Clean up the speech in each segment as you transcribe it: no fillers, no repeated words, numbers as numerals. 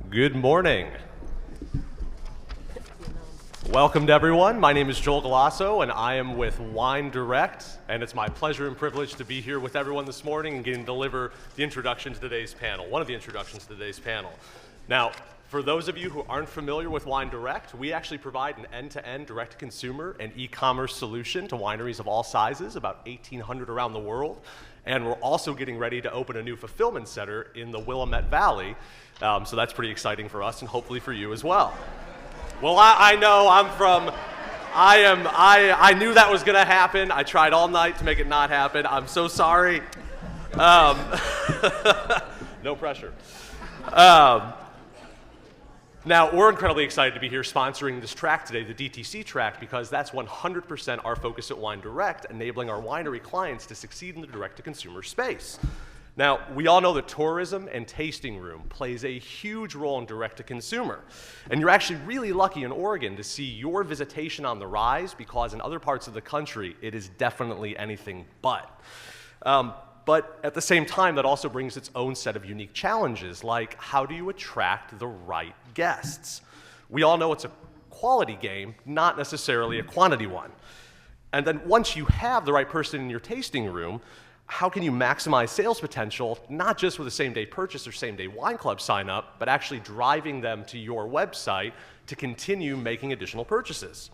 Good morning. Welcome to everyone. My name is Joel Galasso, and I am with Wine Direct, and it's my pleasure and privilege to be here with everyone this morning and getting to deliver the introduction to today's panel, one of the introductions to today's panel. Now, for those of you who aren't familiar with Wine Direct, we actually provide an end-to-end direct-to-consumer and e-commerce solution to wineries of all sizes, about 1,800 around the world, and we're also getting ready to open a new fulfillment center in the Willamette Valley, so that's pretty exciting for us and hopefully for you as well. Well, I know I knew that was gonna happen. I tried all night to make it not happen. I'm so sorry. No pressure. Now, we're incredibly excited to be here sponsoring this track today, the DTC track, because that's 100% our focus at Wine Direct, enabling our winery clients to succeed in the direct-to-consumer space. Now, we all know that tourism and tasting room plays a huge role in direct-to-consumer. And you're actually really lucky in Oregon to see your visitation on the rise, because in other parts of the country, it is definitely anything but. But at the same time, that also brings its own set of unique challenges, like how do you attract the right guests? We all know it's a quality game, not necessarily a quantity one. And then once you have the right person in your tasting room, how can you maximize sales potential, not just with a same-day purchase or same-day wine club sign-up, but actually driving them to your website to continue making additional purchases?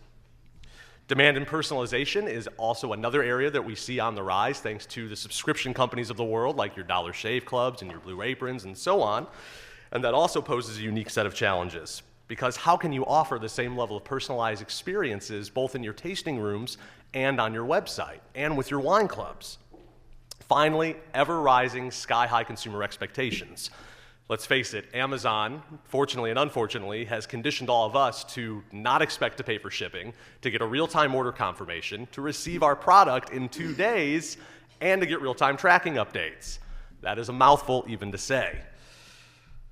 Demand and personalization is also another area that we see on the rise thanks to the subscription companies of the world like your Dollar Shave Clubs and your Blue Aprons and so on. And that also poses a unique set of challenges, because how can you offer the same level of personalized experiences both in your tasting rooms and on your website and with your wine clubs? Finally, ever-rising sky-high consumer expectations. Let's face it, Amazon, fortunately and unfortunately, has conditioned all of us to not expect to pay for shipping, to get a real-time order confirmation, to receive our product in 2 days, and to get real-time tracking updates. That is a mouthful even to say.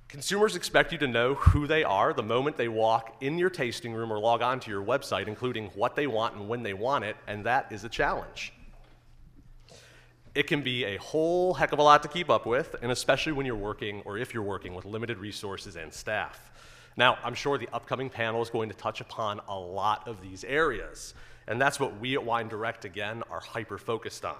Consumers expect you to know who they are the moment they walk in your tasting room or log on to your website, including what they want and when they want it, and that is a challenge. It can be a whole heck of a lot to keep up with, and especially when you're working, or if you're working, with limited resources and staff. Now, I'm sure the upcoming panel is going to touch upon a lot of these areas, and that's what we at Wine Direct, again, are hyper-focused on.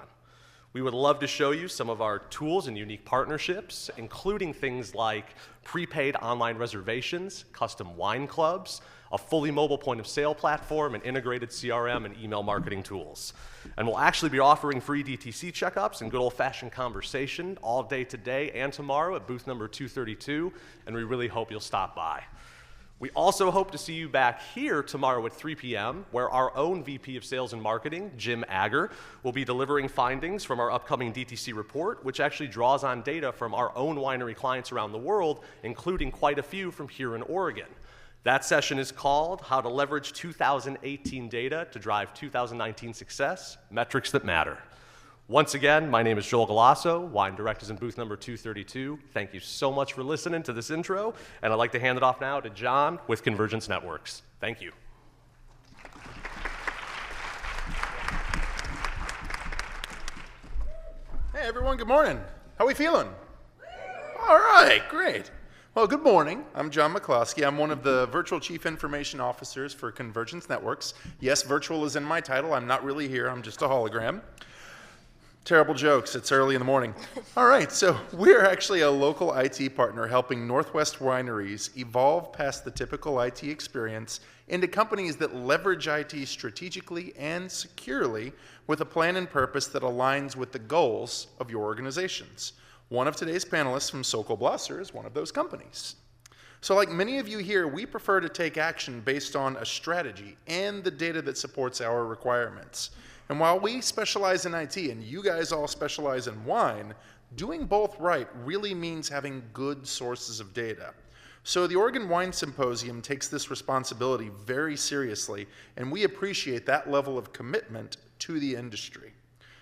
We would love to show you some of our tools and unique partnerships, including things like prepaid online reservations, custom wine clubs, a fully mobile point-of-sale platform, and integrated CRM and email marketing tools. And we'll actually be offering free DTC checkups and good old-fashioned conversation all day today and tomorrow at booth number 232, and we really hope you'll stop by. We also hope to see you back here tomorrow at 3 p.m., where our own VP of Sales and Marketing, Jim Agger, will be delivering findings from our upcoming DTC report, which actually draws on data from our own winery clients around the world, including quite a few from here in Oregon. That session is called How to Leverage 2018 Data to Drive 2019 Success, Metrics That Matter. Once again, my name is Joel Galasso. Wine Direct is in booth number 232. Thank you so much for listening to this intro, and I'd like to hand it off now to John with Convergence Networks. Thank you. Hey everyone, good morning. How we feeling? All right, great. Well, good morning. I'm John McCloskey. I'm one of the Virtual Chief Information Officers for Convergence Networks. Yes, virtual is in my title. I'm not really here. I'm just a hologram. Terrible jokes. It's early in the morning. All right, so we're actually a local IT partner helping Northwest wineries evolve past the typical IT experience into companies that leverage IT strategically and securely with a plan and purpose that aligns with the goals of your organizations. One of today's panelists from Sokol Blaser is one of those companies. So like many of you here, we prefer to take action based on a strategy and the data that supports our requirements. And while we specialize in IT and you guys all specialize in wine, doing both right really means having good sources of data. So the Oregon Wine Symposium takes this responsibility very seriously, and we appreciate that level of commitment to the industry.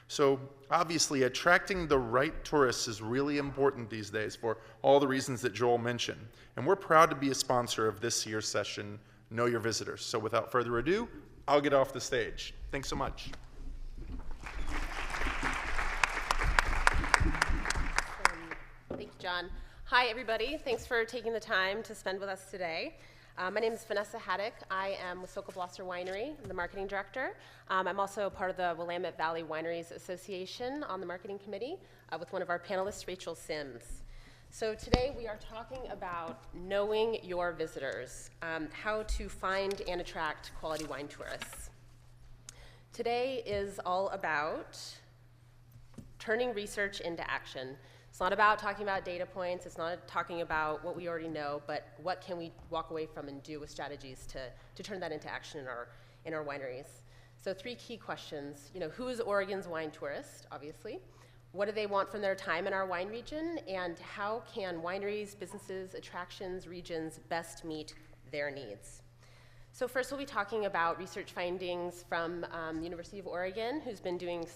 So obviously attracting the right tourists is really important these days for all the reasons that Joel mentioned. And we're proud to be a sponsor of this year's session, Know Your Visitors. So without further ado, I'll get off the stage. Thanks so much. Thanks, John. Hi, everybody. Thanks for taking the time to spend with us today. My name is Vanessa Haddock. I am with Sokol Blosser Winery. I'm the marketing director. I'm also part of the Willamette Valley Wineries Association on the marketing committee with one of our panelists, Rachel Sims. So today we are talking about knowing your visitors, how to find and attract quality wine tourists. Today is all about turning research into action. It's not about talking about data points, it's not talking about what we already know, but what can we walk away from and do with strategies to turn that into action in our wineries. So 3 key questions. Who is Oregon's wine tourist, obviously? What do they want from their time in our wine region? And how can wineries, businesses, attractions, regions best meet their needs? So first we'll be talking about research findings from the University of Oregon, who's been doing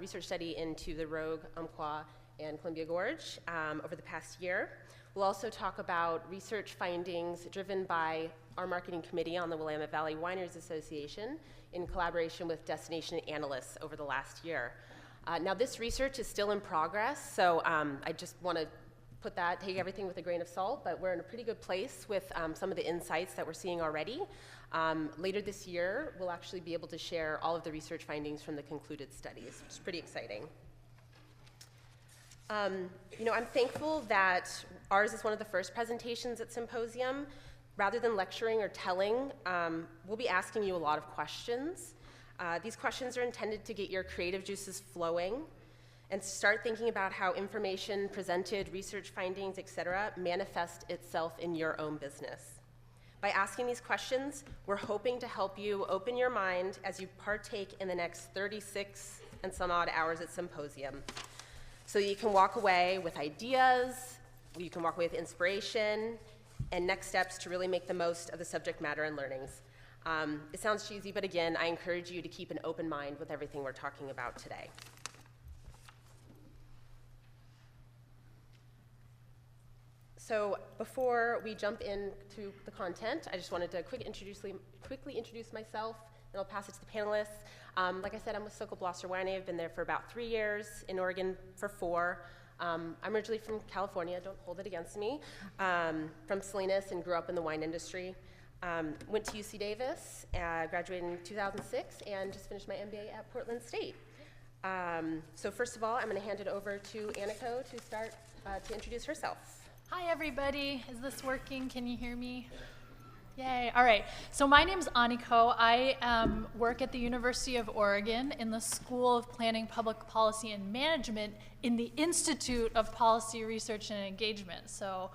research study into the Rogue, Umpqua, and Columbia Gorge over the past year. We'll also talk about research findings driven by our marketing committee on the Willamette Valley Wineries Association in collaboration with destination analysts over the last year. Now this research is still in progress, so I just want to take everything with a grain of salt, but we're in a pretty good place with some of the insights that we're seeing already. Later this year, we'll actually be able to share all of the research findings from the concluded studies, which is pretty exciting. I'm thankful that ours is one of the first presentations at Symposium. Rather than lecturing or telling, we'll be asking you a lot of questions. These questions are intended to get your creative juices flowing and start thinking about how information presented, research findings, etc., manifest itself in your own business. By asking these questions, we're hoping to help you open your mind as you partake in the next 36 and some odd hours at Symposium. So you can walk away with ideas, you can walk away with inspiration, and next steps to really make the most of the subject matter and learnings. It sounds cheesy, but again, I encourage you to keep an open mind with everything we're talking about today. So before we jump into the content, I just wanted to quickly introduce myself, and I'll pass it to the panelists. Like I said, I'm with Sokol Blosser Winery. I've been there for about 3 years, in Oregon for 4. I'm originally from California, don't hold it against me, from Salinas, and grew up in the wine industry. Went to UC Davis, graduated in 2006, and just finished my MBA at Portland State. So first of all, I'm going to hand it over to Aniko to start to introduce herself. Hi, everybody. Is this working? Can you hear me? Yay. All right. So my name's Aniko. I work at the University of Oregon in the School of Planning, Public Policy, and Management in the Institute of Policy Research and Engagement. So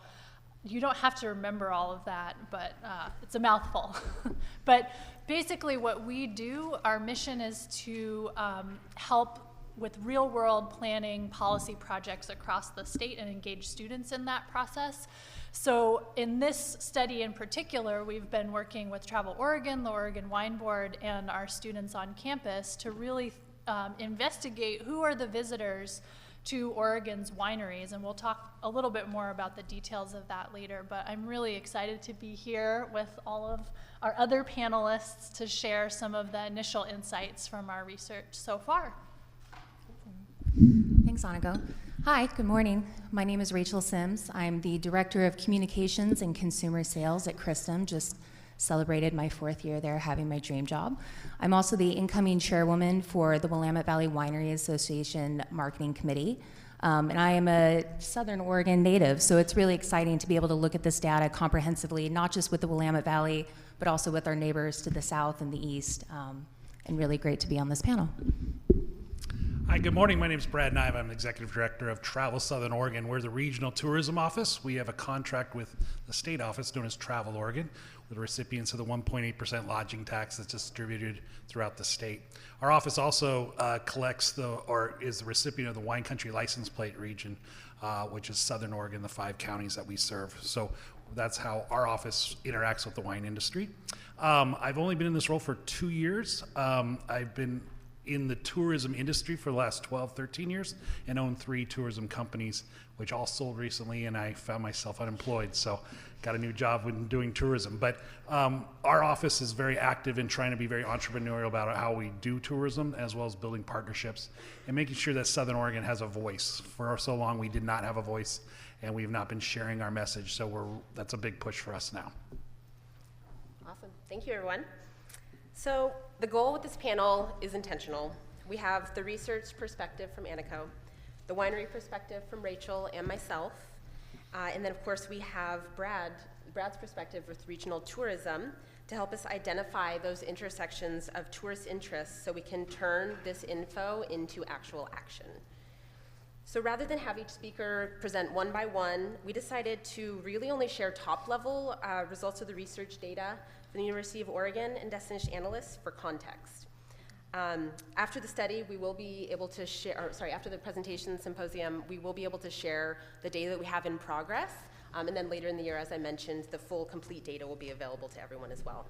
you don't have to remember all of that, but it's a mouthful. But basically what we do, our mission is to help with real-world planning policy projects across the state and engage students in that process. So in this study in particular, we've been working with Travel Oregon, the Oregon Wine Board, and our students on campus to really investigate who are the visitors to Oregon's wineries, and we'll talk a little bit more about the details of that later, but I'm really excited to be here with all of our other panelists to share some of the initial insights from our research so far. Thanks, Aniko. Hi, good morning. My name is Rachel Sims. I'm the Director of Communications and Consumer Sales at Christum. Just celebrated my 4th year there, having my dream job. I'm also the incoming chairwoman for the Willamette Valley Winery Association Marketing Committee. And I am a Southern Oregon native, so it's really exciting to be able to look at this data comprehensively, not just with the Willamette Valley, but also with our neighbors to the south and the east, and really great to be on this panel. Hi, good morning. My name is Brad Nive. I'm the Executive Director of Travel Southern Oregon. We're the regional tourism office. We have a contract with the state office known as Travel Oregon, with recipients of the 1.8% lodging tax that's distributed throughout the state. Our office also is the recipient of the Wine Country License Plate region, which is Southern Oregon, the 5 counties that we serve. So that's how our office interacts with the wine industry. I've only been in this role for 2 years. I've been in the tourism industry for the last 12, 13 years and own 3 tourism companies, which all sold recently, and I found myself unemployed, so got a new job when doing tourism. But our office is very active in trying to be very entrepreneurial about how we do tourism, as well as building partnerships and making sure that Southern Oregon has a voice. For so long, we did not have a voice, and we've not been sharing our message. So that's a big push for us now. Awesome. Thank you, everyone. So the goal with this panel is intentional. We have the research perspective from Aniko, the winery perspective from Rachel and myself, and then, of course, we have Brad's perspective with regional tourism to help us identify those intersections of tourist interests so we can turn this info into actual action. So rather than have each speaker present one by one, we decided to really only share top-level results of the research data from the University of Oregon and Destination Analysts for context. After the study, we will be able to share, after the presentation symposium, we will be able to share the data that we have in progress, and then later in the year, as I mentioned, the full complete data will be available to everyone as well.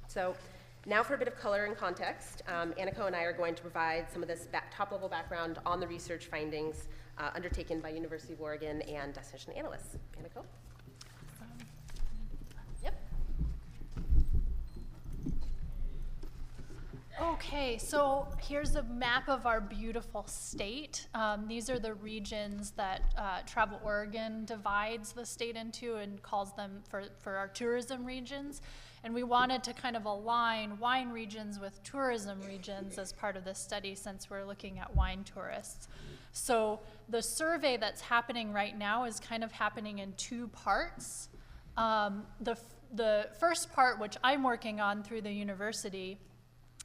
So now for a bit of color and context, Aniko and I are going to provide some of this top-level background on the research findings undertaken by University of Oregon and Destination Analysts. Aniko? Yep. Okay, so here's a map of our beautiful state. These are the regions that Travel Oregon divides the state into and calls them for our tourism regions. And we wanted to kind of align wine regions with tourism regions as part of this study since we're looking at wine tourists. So the survey that's happening right now is kind of happening in two parts. The first part, which I'm working on through the university,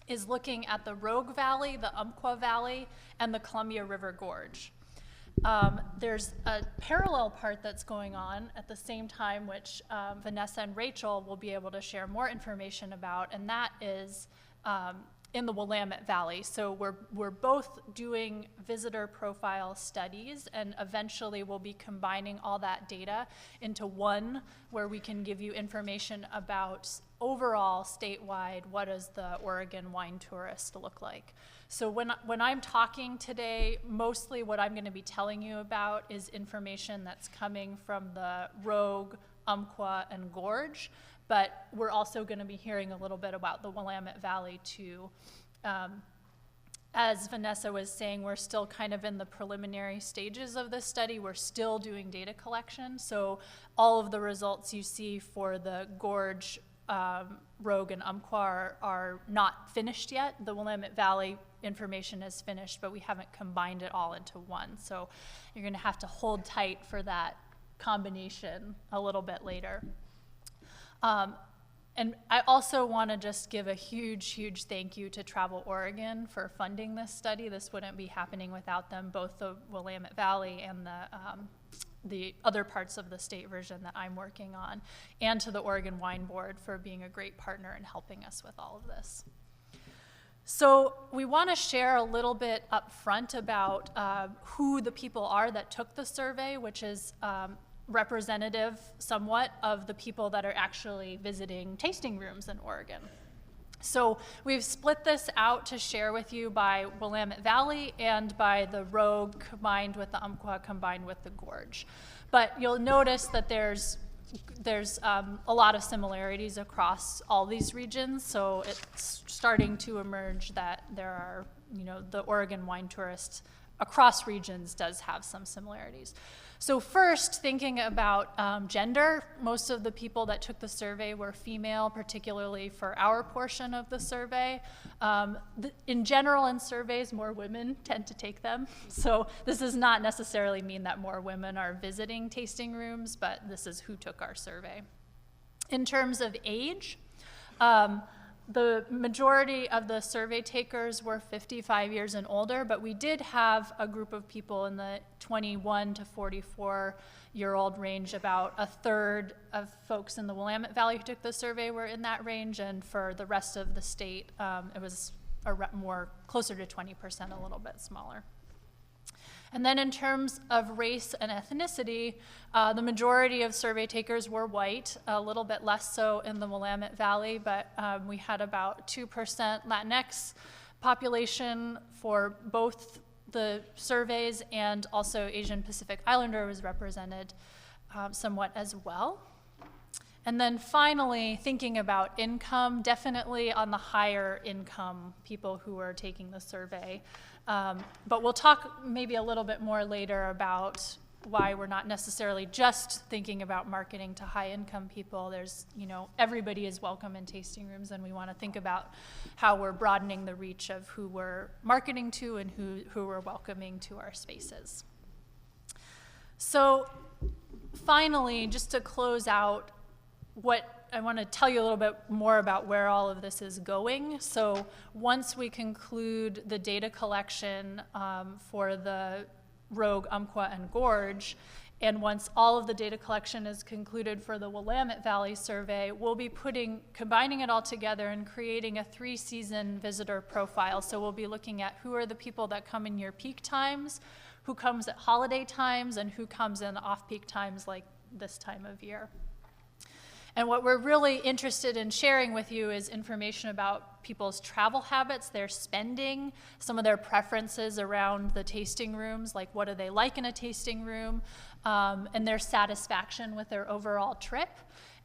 is looking at the Rogue Valley, the Umpqua Valley, and the Columbia River Gorge. There's a parallel part that's going on at the same time, which Vanessa and Rachel will be able to share more information about, and that is in the Willamette Valley. So we're both doing visitor profile studies, and eventually we'll be combining all that data into one where we can give you information about overall statewide, what does the Oregon wine tourist look like? So when I'm talking today, mostly what I'm going to be telling you about is information that's coming from the Rogue, Umpqua, and Gorge, but we're also going to be hearing a little bit about the Willamette Valley too. As Vanessa was saying, we're still kind of in the preliminary stages of this study. We're still doing data collection, so all of the results you see for the Gorge, Rogue, and Umpqua are not finished yet. The Willamette Valley information is finished, but we haven't combined it all into one. So you're going to have to hold tight for that combination a little bit later. And I also want to just give a huge, huge thank you to Travel Oregon for funding this study. This wouldn't be happening without them, both the Willamette Valley and the other parts of the state version that I'm working on, and to the Oregon Wine Board for being a great partner in helping us with all of this. So we want to share a little bit up front about who the people are that took the survey, which is representative somewhat of the people that are actually visiting tasting rooms in Oregon. So we've split this out to share with you by Willamette Valley and by the Rogue combined with the Umpqua combined with the Gorge. But you'll notice that there's a lot of similarities across all these regions, so it's starting to emerge that there are, the Oregon wine tourist across regions does have some similarities. So first, thinking about gender, most of the people that took the survey were female, particularly for our portion of the survey. In general, in surveys, more women tend to take them. So this does not necessarily mean that more women are visiting tasting rooms, but this is who took our survey. In terms of age, the majority of the survey takers were 55 years and older, but we did have a group of people in the 21 to 44-year-old range. About a third of folks in the Willamette Valley who took the survey were in that range, and for the rest of the state, it was closer to 20%, a little bit smaller. And then in terms of race and ethnicity, the majority of survey takers were white, a little bit less so in the Willamette Valley, but we had about 2% Latinx population for both the surveys, and also Asian Pacific Islander was represented somewhat as well. And then finally, thinking about income, definitely on the higher income people who are taking the survey. But we'll talk maybe a little bit more later about why we're not necessarily just thinking about marketing to high-income people. There's, everybody is welcome in tasting rooms, and we want to think about how we're broadening the reach of who we're marketing to and who we're welcoming to our spaces. So finally, just to close out, I want to tell you a little bit more about where all of this is going. So once we conclude the data collection for the Rogue, Umpqua, and Gorge, and once all of the data collection is concluded for the Willamette Valley survey, we'll be combining it all together and creating a 3-season visitor profile. So we'll be looking at who are the people that come in your peak times, who comes at holiday times, and who comes in off-peak times like this time of year. And what we're really interested in sharing with you is information about people's travel habits, their spending, some of their preferences around the tasting rooms, like what do they like in a tasting room, and their satisfaction with their overall trip.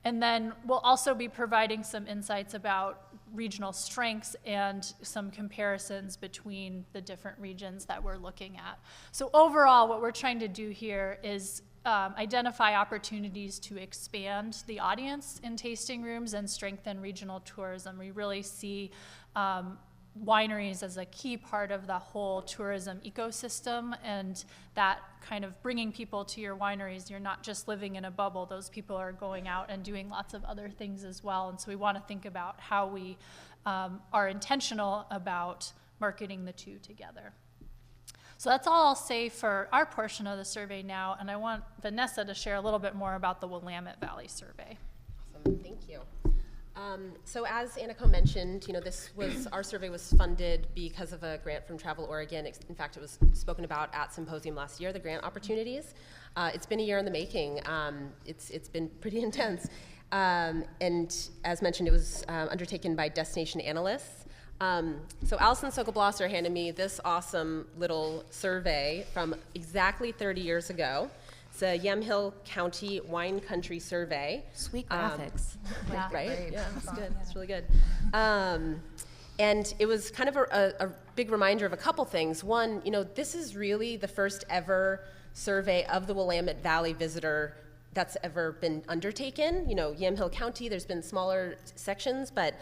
And then we'll also be providing some insights about regional strengths and some comparisons between the different regions that we're looking at. So overall, what we're trying to do here is identify opportunities to expand the audience in tasting rooms and strengthen regional tourism. We really see wineries as a key part of the whole tourism ecosystem, and that kind of bringing people to your wineries, you're not just living in a bubble. Those people are going out and doing lots of other things as well, and so we want to think about how we are intentional about marketing the two together. So that's all I'll say for our portion of the survey now, and I want Vanessa to share a little bit more about the Willamette Valley survey. Awesome, thank you. So as Aniko mentioned, our survey was funded because of a grant from Travel Oregon. In fact, it was spoken about at Symposium last year, the grant opportunities. It's been a year in the making. It's been pretty intense. And as mentioned, it was undertaken by Destination Analysts. So Allison Sokol-Blosser handed me this awesome little survey from exactly 30 years ago. It's a Yamhill County Wine Country Survey. Sweet graphics. Yeah, right? Yeah, it's good. It's really good. And it was kind of a big reminder of a couple things. One, this is really the first ever survey of the Willamette Valley visitor that's ever been undertaken. Yamhill County, there's been smaller sections, but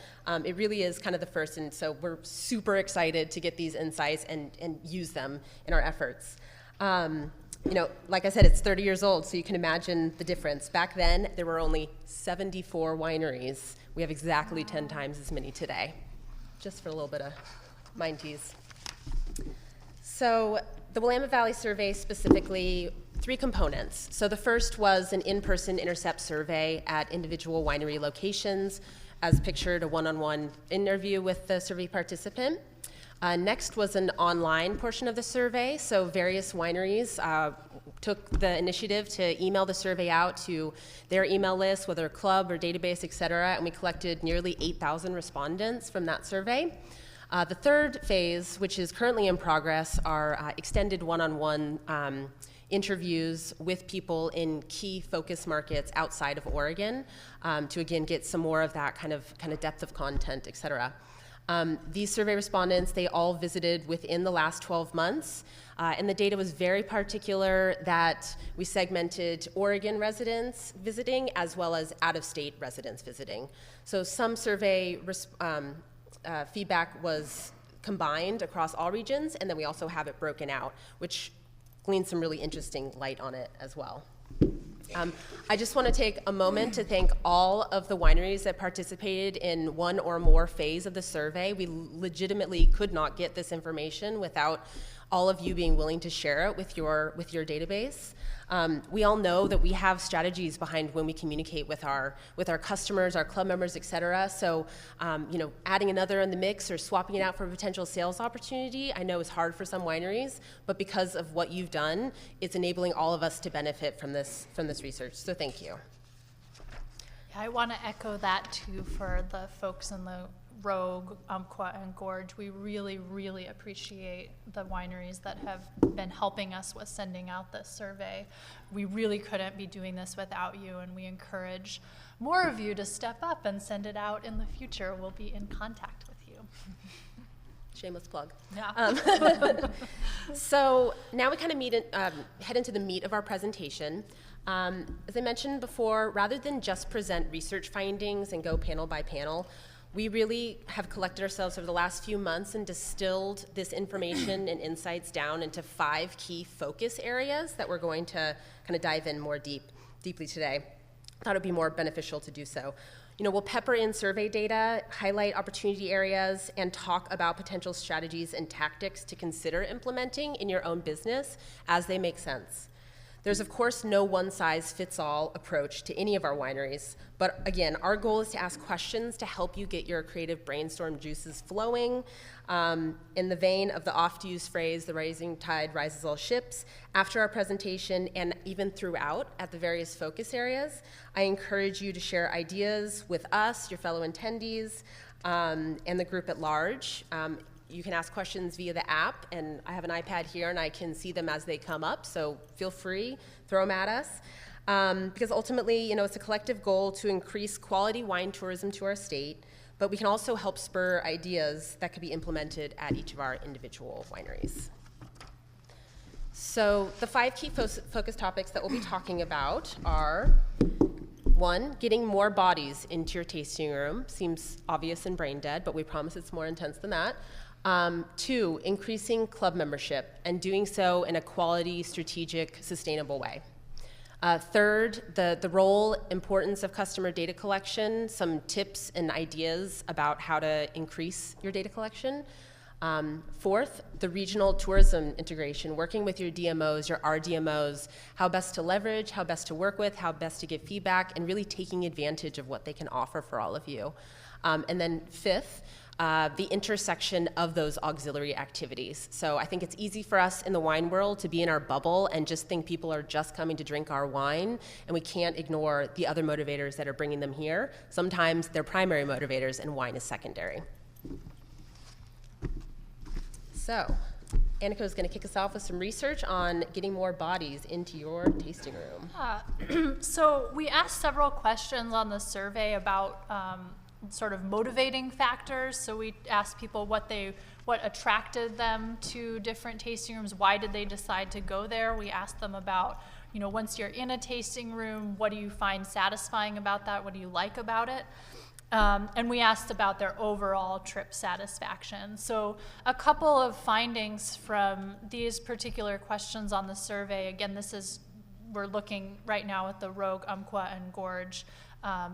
it really is kind of the first, and so we're super excited to get these insights and use them in our efforts. Like I said, it's 30 years old, so you can imagine the difference. Back then, there were only 74 wineries. We have exactly 10 times as many today, just for a little bit of mind tease. So the Willamette Valley survey specifically, 3 components. So the first was an in-person intercept survey at individual winery locations, as pictured, a one-on-one interview with the survey participant. Next was an online portion of the survey. So various wineries took the initiative to email the survey out to their email list, whether club or database, et cetera, and we collected nearly 8,000 respondents from that survey. The third phase, which is currently in progress, are extended one-on-one interviews with people in key focus markets outside of Oregon to again get some more of that kind of depth of content, et cetera. These survey respondents, they all visited within the last 12 months, and the data was very particular that we segmented Oregon residents visiting as well as out-of-state residents visiting. So some survey feedback was combined across all regions, and then we also have it broken out, which gleaned some really interesting light on it as well. I just want to take a moment to thank all of the wineries that participated in one or more phase of the survey. We legitimately could not get this information without all of you being willing to share it with your database. We all know that we have strategies behind when we communicate with our customers, our club members, et cetera. So, adding another in the mix or swapping it out for a potential sales opportunity, I know is hard for some wineries, but because of what you've done, it's enabling all of us to benefit from this research. So thank you. Yeah, I want to echo that too for the folks in the Rogue, Umpqua, and Gorge. We really, really appreciate the wineries that have been helping us with sending out this survey. We really couldn't be doing this without you, and we encourage more of you to step up and send it out in the future. We'll be in contact with you. Shameless plug. Yeah. So now we kind of head into the meat of our presentation. As I mentioned before, rather than just present research findings and go panel by panel, we really have collected ourselves over the last few months and distilled this information and insights down into 5 key focus areas that we're going to kind of dive in more deeply today. I thought it would be more beneficial to do so. We'll pepper in survey data, highlight opportunity areas, and talk about potential strategies and tactics to consider implementing in your own business as they make sense. There's, of course, no one-size-fits-all approach to any of our wineries, but again, our goal is to ask questions to help you get your creative brainstorm juices flowing. In the vein of the oft-used phrase, the rising tide rises all ships, after our presentation and even throughout at the various focus areas, I encourage you to share ideas with us, your fellow attendees, and the group at large. You can ask questions via the app, and I have an iPad here, and I can see them as they come up, so feel free, throw them at us. Because ultimately, it's a collective goal to increase quality wine tourism to our state, but we can also help spur ideas that could be implemented at each of our individual wineries. So the 5 key focus topics that we'll be talking about are: 1, getting more bodies into your tasting room. Seems obvious and brain dead, but we promise it's more intense than that. 2, increasing club membership and doing so in a quality, strategic, sustainable way. 3rd, the role, importance of customer data collection, some tips and ideas about how to increase your data collection. 4th, the regional tourism integration, working with your DMOs, your RDMOs, how best to leverage, how best to work with, how best to give feedback, and really taking advantage of what they can offer for all of you. And then 5th, the intersection of those auxiliary activities. So I think it's easy for us in the wine world to be in our bubble and just think people are just coming to drink our wine, and we can't ignore the other motivators that are bringing them here. Sometimes they're primary motivators and wine is secondary. So Annika is going to kick us off with some research on getting more bodies into your tasting room. So we asked several questions on the survey about sort of motivating factors. So we asked people what attracted them to different tasting rooms. Why did they decide to go there? We asked them about, once you're in a tasting room, what do you find satisfying about that? What do you like about it? And we asked about their overall trip satisfaction. So a couple of findings from these particular questions on the survey. Again, we're looking right now at the Rogue, Umpqua, and Gorge.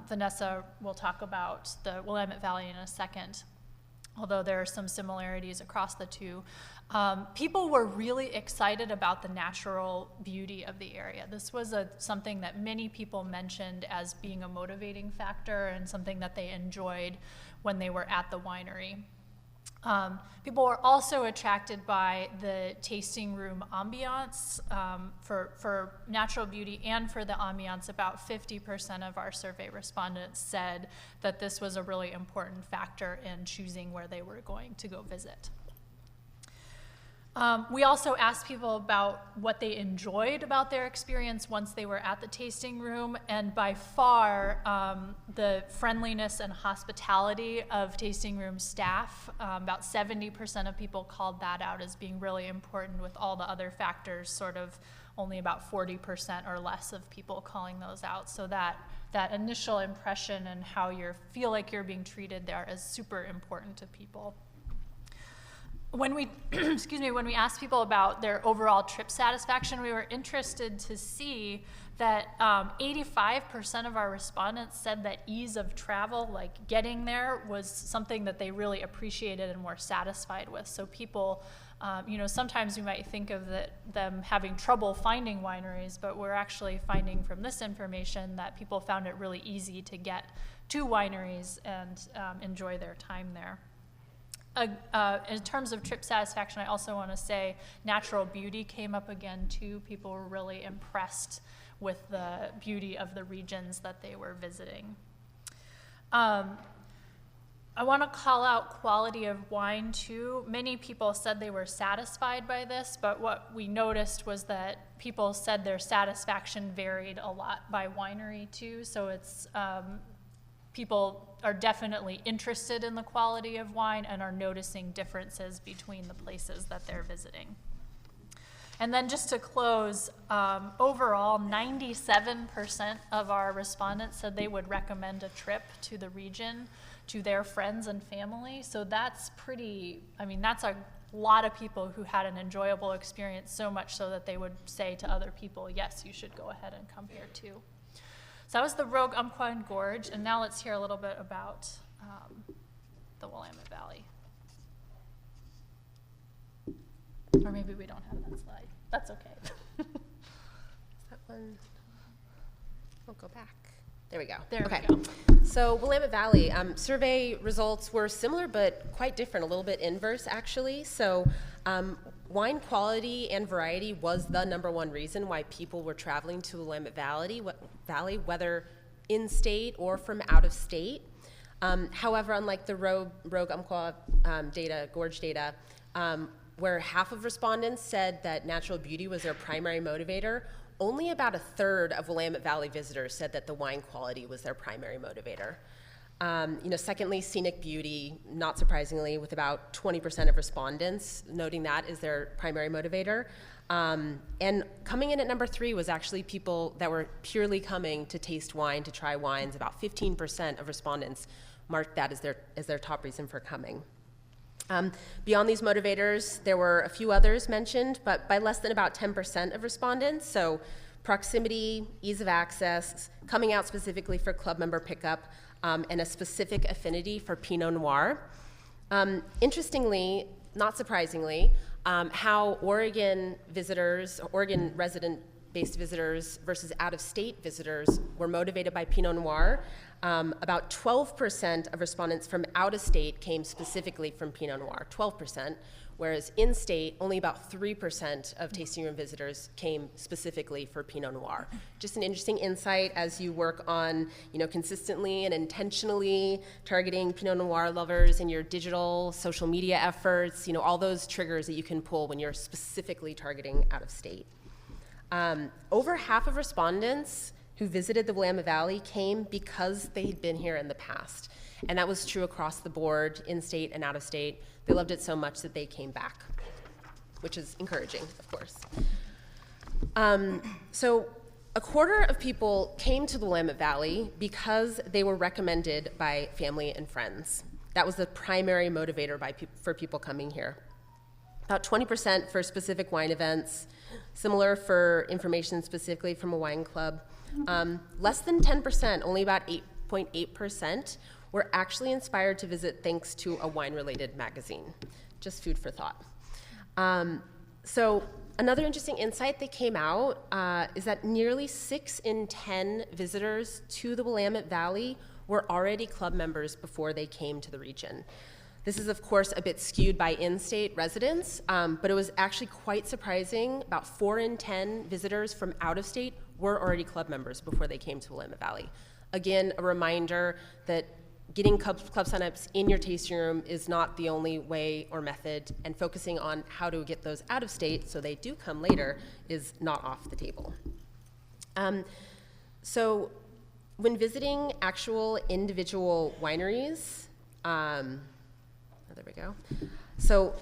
Vanessa will talk about the Willamette Valley in a second, although there are some similarities across the two. People were really excited about the natural beauty of the area. This was something that many people mentioned as being a motivating factor and something that they enjoyed when they were at the winery. People were also attracted by the tasting room ambiance for natural beauty and for the ambiance. About 50% of our survey respondents said that this was a really important factor in choosing where they were going to go visit. We also asked people about what they enjoyed about their experience once they were at the tasting room, and by far, the friendliness and hospitality of tasting room staff, about 70% of people called that out as being really important, with all the other factors sort of only about 40% or less of people calling those out. So that initial impression and how you feel like you're being treated there is super important to people. When we, when we asked people about their overall trip satisfaction, we were interested to see that 85% of our respondents said that ease of travel, like getting there, was something that they really appreciated and were satisfied with. So people, sometimes you might think of them having trouble finding wineries, but we're actually finding from this information that people found it really easy to get to wineries and enjoy their time there. In terms of trip satisfaction, I also want to say natural beauty came up again too. People were really impressed with the beauty of the regions that they were visiting. I want to call out quality of wine too. Many people said they were satisfied by this, but what we noticed was that people said their satisfaction varied a lot by winery too. So it's people are definitely interested in the quality of wine and are noticing differences between the places that they're visiting. And then just to close, overall, 97% of our respondents said they would recommend a trip to the region to their friends and family. So that's pretty, I mean, that's a lot of people who had an enjoyable experience, so much so that they would say to other people, yes, you should go ahead and come here too. So that was the Rogue Umpqua Gorge, and now let's hear a little bit about the Willamette Valley. Or maybe we don't have that slide. That's okay. Is that one? We'll go back. There we go. There okay. we go. So Willamette Valley, survey results were similar but quite different, a little bit inverse actually. So wine quality and variety was the #1 reason why people were traveling to Willamette Valley, whether in-state or from out of state. However, unlike the Rogue Umpqua gorge data, where half of respondents said that natural beauty was their primary motivator, only about a third of Willamette Valley visitors said that the wine quality was their primary motivator. Secondly, scenic beauty, not surprisingly, with about 20% of respondents noting that is their primary motivator. And coming in at #3 was actually people that were purely coming to taste wine, to try wines. About 15% of respondents marked that as their top reason for coming. Beyond these motivators, there were a few others mentioned, but by less than about 10% of respondents. So proximity, ease of access, coming out specifically for club member pickup, and a specific affinity for Pinot Noir. Interestingly, not surprisingly, how Oregon visitors, Oregon resident-based visitors versus out-of-state visitors were motivated by Pinot Noir. About 12% of respondents from out-of-state came specifically from Pinot Noir, 12%, whereas in-state, only about 3% of tasting room visitors came specifically for Pinot Noir. Just an interesting insight as you work on, consistently and intentionally targeting Pinot Noir lovers in your digital, social media efforts, all those triggers that you can pull when you're specifically targeting out-of-state. Over half of respondents who visited the Willamette Valley came because they had been here in the past. And that was true across the board, in-state and out-of-state. They loved it so much that they came back, which is encouraging, of course. So a quarter of people came to the Willamette Valley because they were recommended by family and friends. That was the primary motivator for people coming here. About 20% for specific wine events, similar for information specifically from a wine club. Less than 10%, only about 8.8%, were actually inspired to visit thanks to a wine-related magazine. Just food for thought. So another interesting insight that came out is that nearly 6 in 10 visitors to the Willamette Valley were already club members before they came to the region. This is, of course, a bit skewed by in-state residents, but it was actually quite surprising. About 4 in 10 visitors from out of state were already club members before they came to Willamette Valley. Again, a reminder that getting club signups in your tasting room is not the only way or method, and focusing on how to get those out of state so they do come later is not off the table. So when visiting actual individual wineries, there we go. So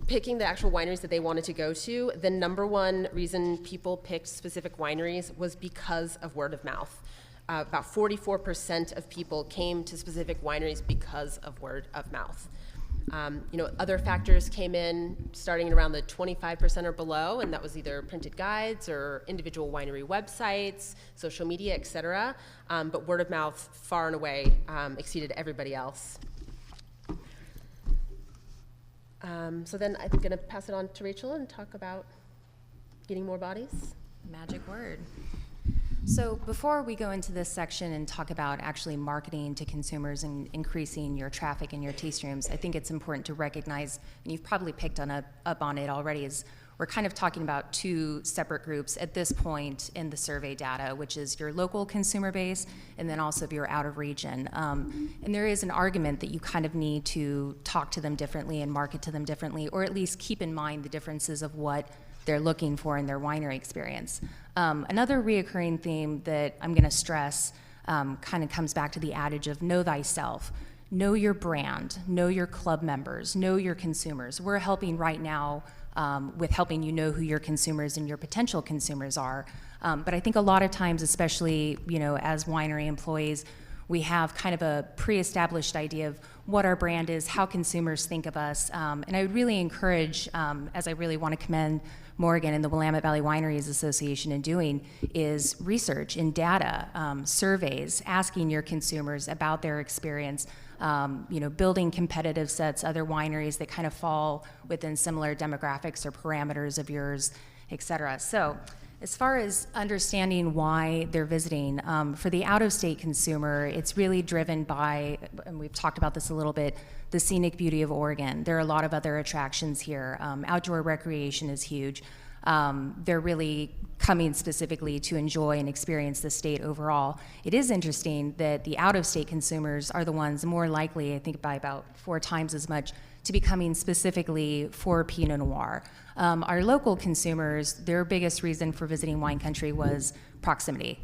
picking the actual wineries that they wanted to go to, the #1 reason people picked specific wineries was because of word of mouth. About 44% of people came to specific wineries because of word of mouth. Other factors came in starting at around the 25% or below, and that was either printed guides or individual winery websites, social media, et cetera. But word of mouth far and away exceeded everybody else. So then I'm going to pass it on to Rachel and talk about getting more bodies. Magic word. So before we go into this section and talk about actually marketing to consumers and increasing your traffic in your tasting rooms, I think it's important to recognize, and you've probably picked up on it already, is we're kind of talking about 2 separate groups at this point in the survey data, which is your local consumer base and then also if you're out of region. And there is an argument that you kind of need to talk to them differently and market to them differently, or at least keep in mind the differences of what they're looking for in their winery experience. Another reoccurring theme that I'm going to stress kind of comes back to the adage of know thyself. Know your brand, know your club members, know your consumers. We're helping right now with helping you know who your consumers and your potential consumers are. But I think a lot of times, especially, as winery employees, we have kind of a pre-established idea of what our brand is, how consumers think of us. And I would really encourage, as I really want to commend Morgan and the Willamette Valley Wineries Association in doing, is research and data, surveys, asking your consumers about their experience, building competitive sets, other wineries that kind of fall within similar demographics or parameters of yours, et cetera. So as far as understanding why they're visiting, for the out-of-state consumer, it's really driven by, and we've talked about this a little bit, the scenic beauty of Oregon. There are a lot of other attractions here. Outdoor recreation is huge. They're really coming specifically to enjoy and experience the state overall. It is interesting that the out-of-state consumers are the ones more likely, I think by about 4 times as much, to be coming specifically for Pinot Noir. Our local consumers, their biggest reason for visiting wine country was proximity.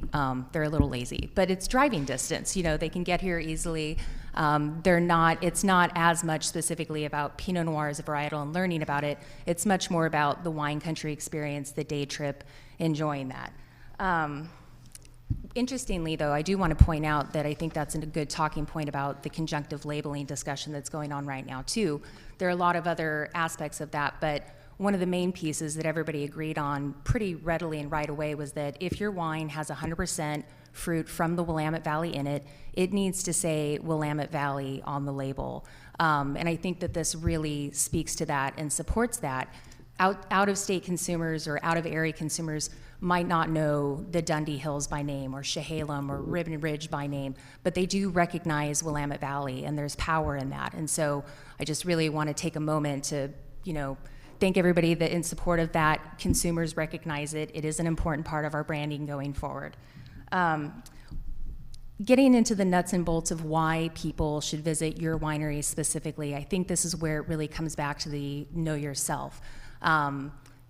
They're a little lazy, but it's driving distance. They can get here easily. It's not as much specifically about Pinot Noir as a varietal and learning about it. It's much more about the wine country experience, the day trip, enjoying that. Interestingly, though, I do want to point out that I think that's a good talking point about the conjunctive labeling discussion that's going on right now, too. There are a lot of other aspects of that, but one of the main pieces that everybody agreed on pretty readily and right away was that if your wine has 100% fruit from the Willamette Valley in it, it needs to say Willamette Valley on the label. And I think that this really speaks to that and supports that. Out-of-state consumers or out-of-area consumers might not know the Dundee Hills by name or Chehalem or Ribbon Ridge by name, but they do recognize Willamette Valley, and there's power in that. And so I just really want to take a moment to, thank everybody that in support of that, consumers recognize it. It is an important part of our branding going forward. Getting into the nuts and bolts of why people should visit your winery specifically, I think this is where it really comes back to the know yourself.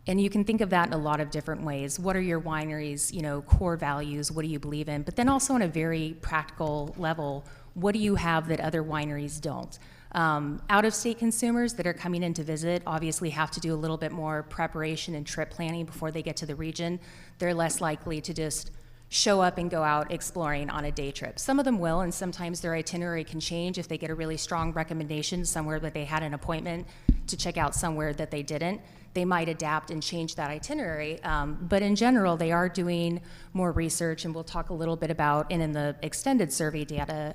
And you can think of that in a lot of different ways. What are your winery's, core values? What do you believe in? But then also on a very practical level, what do you have that other wineries don't? Out-of-state consumers that are coming in to visit obviously have to do a little bit more preparation and trip planning before they get to the region. They're less likely to just show up and go out exploring on a day trip. Some of them will, and sometimes their itinerary can change if they get a really strong recommendation somewhere that they had an appointment to check out somewhere that they didn't. They might adapt and change that itinerary, but in general, they are doing more research, and we'll talk a little bit about, and in the extended survey data,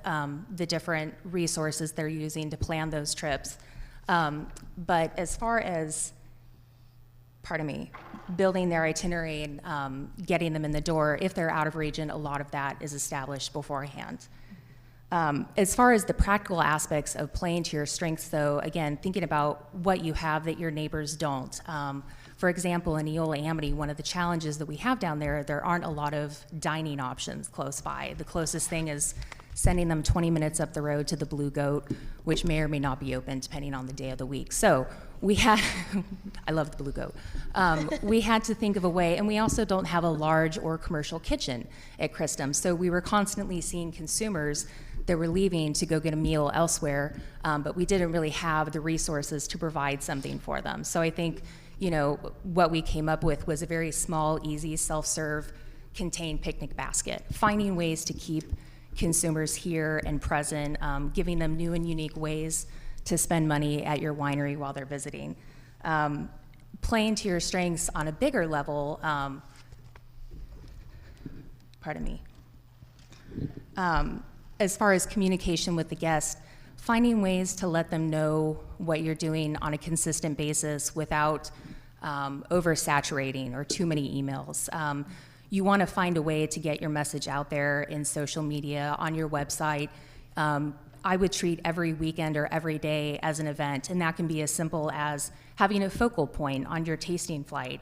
the different resources they're using to plan those trips. But as far as, building their itinerary and getting them in the door, if they're out of region, a lot of that is established beforehand. As far as the practical aspects of playing to your strengths, though, again, thinking about what you have that your neighbors don't. For example, in Eola Amity, one of the challenges that we have down there aren't a lot of dining options close by. The closest thing is sending them 20 minutes up the road to the Blue Goat, which may or may not be open depending on the day of the week. So we had, I love the Blue Goat. We had to think of a way, and we also don't have a large or commercial kitchen at Christum. So we were constantly seeing consumers that were leaving to go get a meal elsewhere, but we didn't really have the resources to provide something for them. So I think, what we came up with was a very small, easy, self-serve, contained picnic basket, finding ways to keep consumers here and present, giving them new and unique ways to spend money at your winery while they're visiting. Playing to your strengths on a bigger level, as far as communication with the guest, finding ways to let them know what you're doing on a consistent basis without oversaturating or too many emails. You want to find a way to get your message out there in social media, on your website. I would treat every weekend or every day as an event, and that can be as simple as having a focal point on your tasting flight.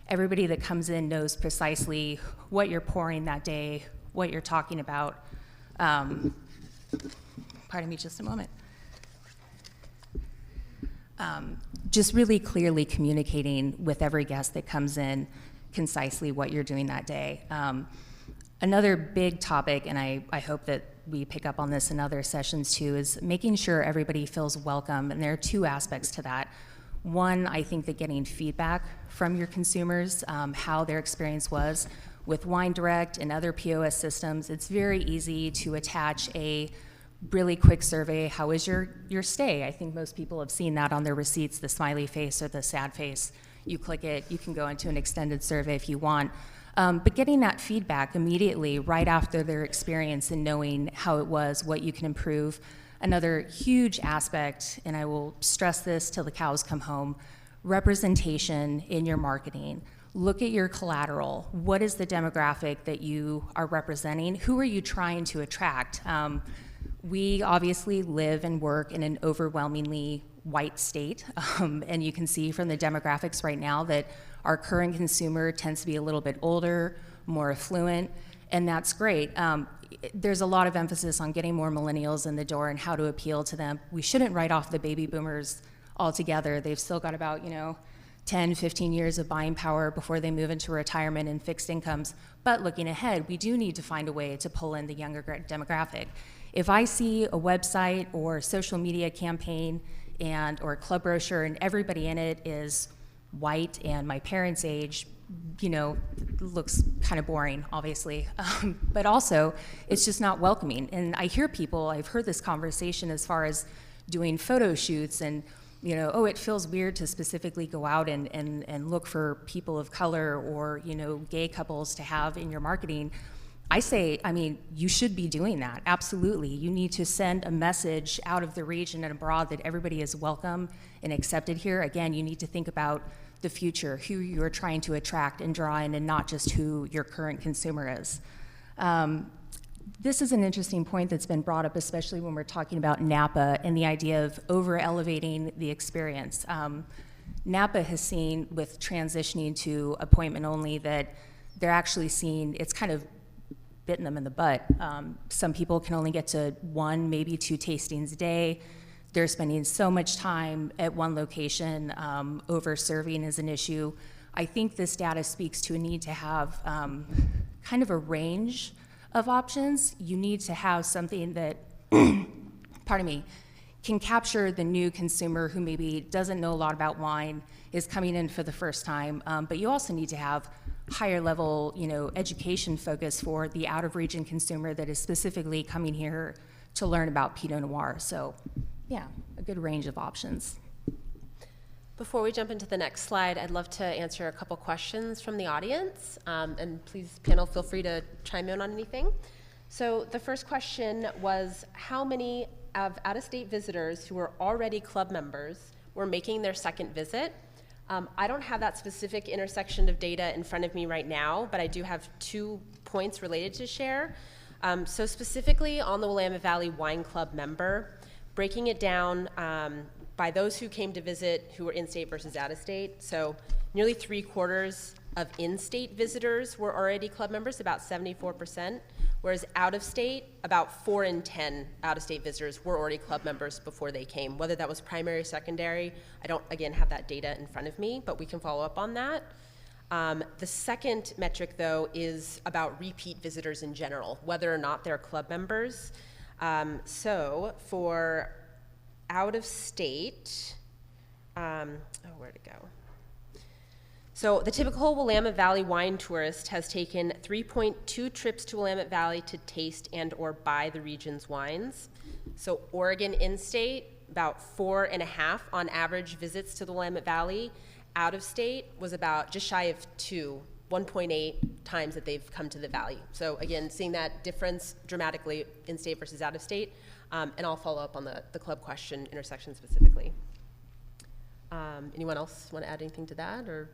Everybody that comes in knows precisely what you're pouring that day, what you're talking about. Pardon me just a moment. Just really clearly communicating with every guest that comes in concisely what you're doing that day. Another big topic, and I hope that we pick up on this in other sessions too, is making sure everybody feels welcome. And there are two aspects to that. One, I think that getting feedback from your consumers, how their experience was. With WineDirect and other POS systems, it's very easy to attach a really quick survey. How was your stay? I think most people have seen that on their receipts, the smiley face or the sad face. You click it, you can go into an extended survey if you want. But getting that feedback immediately right after their experience and knowing how it was, what you can improve. Another huge aspect, and I will stress this till the cows come home, representation in your marketing. Look at your collateral. What is the demographic that you are representing? Who are you trying to attract? We obviously live and work in an overwhelmingly white state, and you can see from the demographics right now that our current consumer tends to be a little bit older, more affluent, and that's great. There's a lot of emphasis on getting more millennials in the door and how to appeal to them. We shouldn't write off the baby boomers altogether. They've still got about, 10, 15 years of buying power before they move into retirement and fixed incomes. But looking ahead, we do need to find a way to pull in the younger demographic. If I see a website or social media campaign or a club brochure and everybody in it is white and my parents' age, looks kind of boring, obviously. But also, it's just not welcoming. And I hear people, I've heard this conversation as far as doing photo shoots and, it feels weird to specifically go out and look for people of color or, gay couples to have in your marketing. I say, you should be doing that, absolutely. You need to send a message out of the region and abroad that everybody is welcome and accepted here. Again, you need to think about the future, who you're trying to attract and draw in, and not just who your current consumer is. This is an interesting point that's been brought up, especially when we're talking about Napa and the idea of over-elevating the experience. Napa has seen, with transitioning to appointment only, that they're actually seeing, it's kind of bitten them in the butt. Some people can only get to 1, maybe 2 tastings a day. They're spending so much time at one location. Over-serving is an issue. I think this data speaks to a need to have kind of a range of options. You need to have something that, can capture the new consumer who maybe doesn't know a lot about wine, is coming in for the first time, but you also need to have higher level, education focus for the out-of-region consumer that is specifically coming here to learn about Pinot Noir. So, yeah, a good range of options. Before we jump into the next slide, I'd love to answer a couple questions from the audience. And please, panel, feel free to chime in on anything. So the first question was, how many of out-of-state visitors who were already club members were making their second visit? I don't have that specific intersection of data in front of me right now, but I do have 2 points related to share. So specifically on the Willamette Valley Wine Club member, breaking it down by those who came to visit who were in-state versus out-of-state. So nearly 3/4 of in-state visitors were already club members, about 74%, whereas out-of-state, about 4 in 10 out-of-state visitors were already club members before they came. Whether that was primary or secondary, I don't, again, have that data in front of me, but we can follow up on that. The second metric, though, is about repeat visitors in general, whether or not they're club members. So for out of state, where'd it go? So the typical Willamette Valley wine tourist has taken 3.2 trips to Willamette Valley to taste and or buy the region's wines. So Oregon in-state, about 4.5 on average visits to the Willamette Valley. Out of state was about just shy of 1.8 times that they've come to the valley. So again, seeing that difference dramatically in-state versus out of state. And I'll follow up on the club question intersection specifically. Anyone else want to add anything to that, or?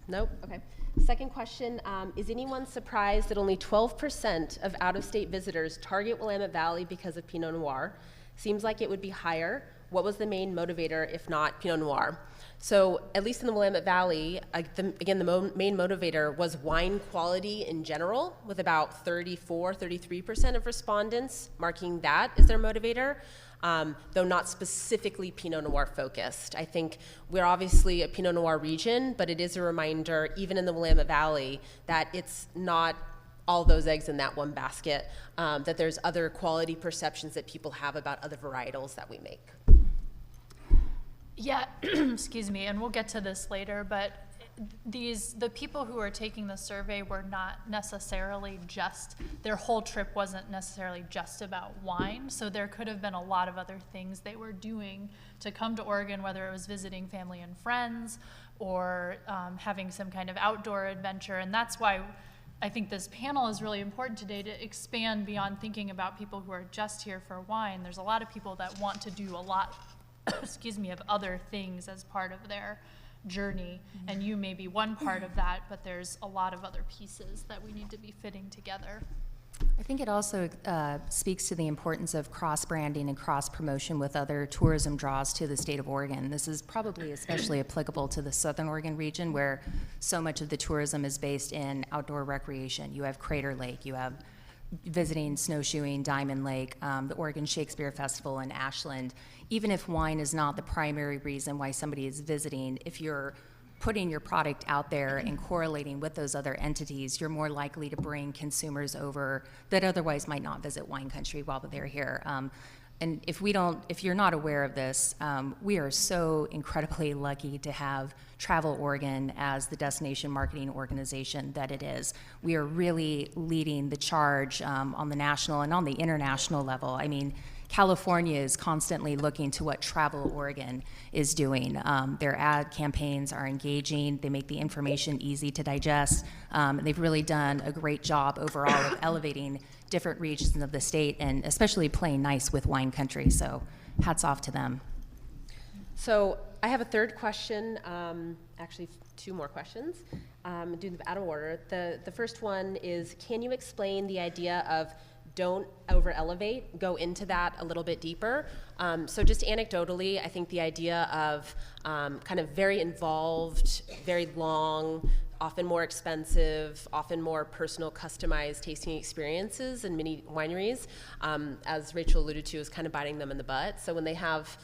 Nope, okay. Second question, is anyone surprised that only 12% of out-of-state visitors target Willamette Valley because of Pinot Noir? Seems like it would be higher. What was the main motivator, if not Pinot Noir? So at least in the Willamette Valley, again, the main motivator was wine quality in general, with about 33% of respondents marking that as their motivator, though not specifically Pinot Noir focused. I think we're obviously a Pinot Noir region, but it is a reminder, even in the Willamette Valley, that it's not all those eggs in that one basket, that there's other quality perceptions that people have about other varietals that we make. Yeah, excuse me, and we'll get to this later, but the people who are taking the survey were not necessarily just, their whole trip wasn't necessarily just about wine, so there could have been a lot of other things they were doing to come to Oregon, whether it was visiting family and friends or having some kind of outdoor adventure, and that's why I think this panel is really important today to expand beyond thinking about people who are just here for wine. There's a lot of people that want to do a lot excuse me, of other things as part of their journey, and you may be one part of that, but there's a lot of other pieces that we need to be fitting together. I think it also speaks to the importance of cross-branding and cross-promotion with other tourism draws to the state of Oregon. This is probably especially applicable to the Southern Oregon region, where so much of the tourism is based in outdoor recreation. You have Crater Lake, you have visiting, snowshoeing, Diamond Lake, the Oregon Shakespeare Festival in Ashland. Even if wine is not the primary reason why somebody is visiting, if you're putting your product out there and correlating with those other entities, you're more likely to bring consumers over that otherwise might not visit wine country while they're here. And if you're not aware of this, we are so incredibly lucky to have Travel Oregon as the destination marketing organization that it is. We are really leading the charge on the national and on the international level. I mean, California is constantly looking to what Travel Oregon is doing. Their ad campaigns are engaging. They make the information easy to digest. They've really done a great job overall of elevating different regions of the state and especially playing nice with wine country. So hats off to them. So I have a third question, actually two more questions, do them out of order. The first one is, can you explain the idea of don't over-elevate, go into that a little bit deeper? So just anecdotally, I think the idea of kind of very involved, very long, often more expensive, often more personal, customized tasting experiences in many wineries, as Rachel alluded to, is kind of biting them in the butt. So when they have,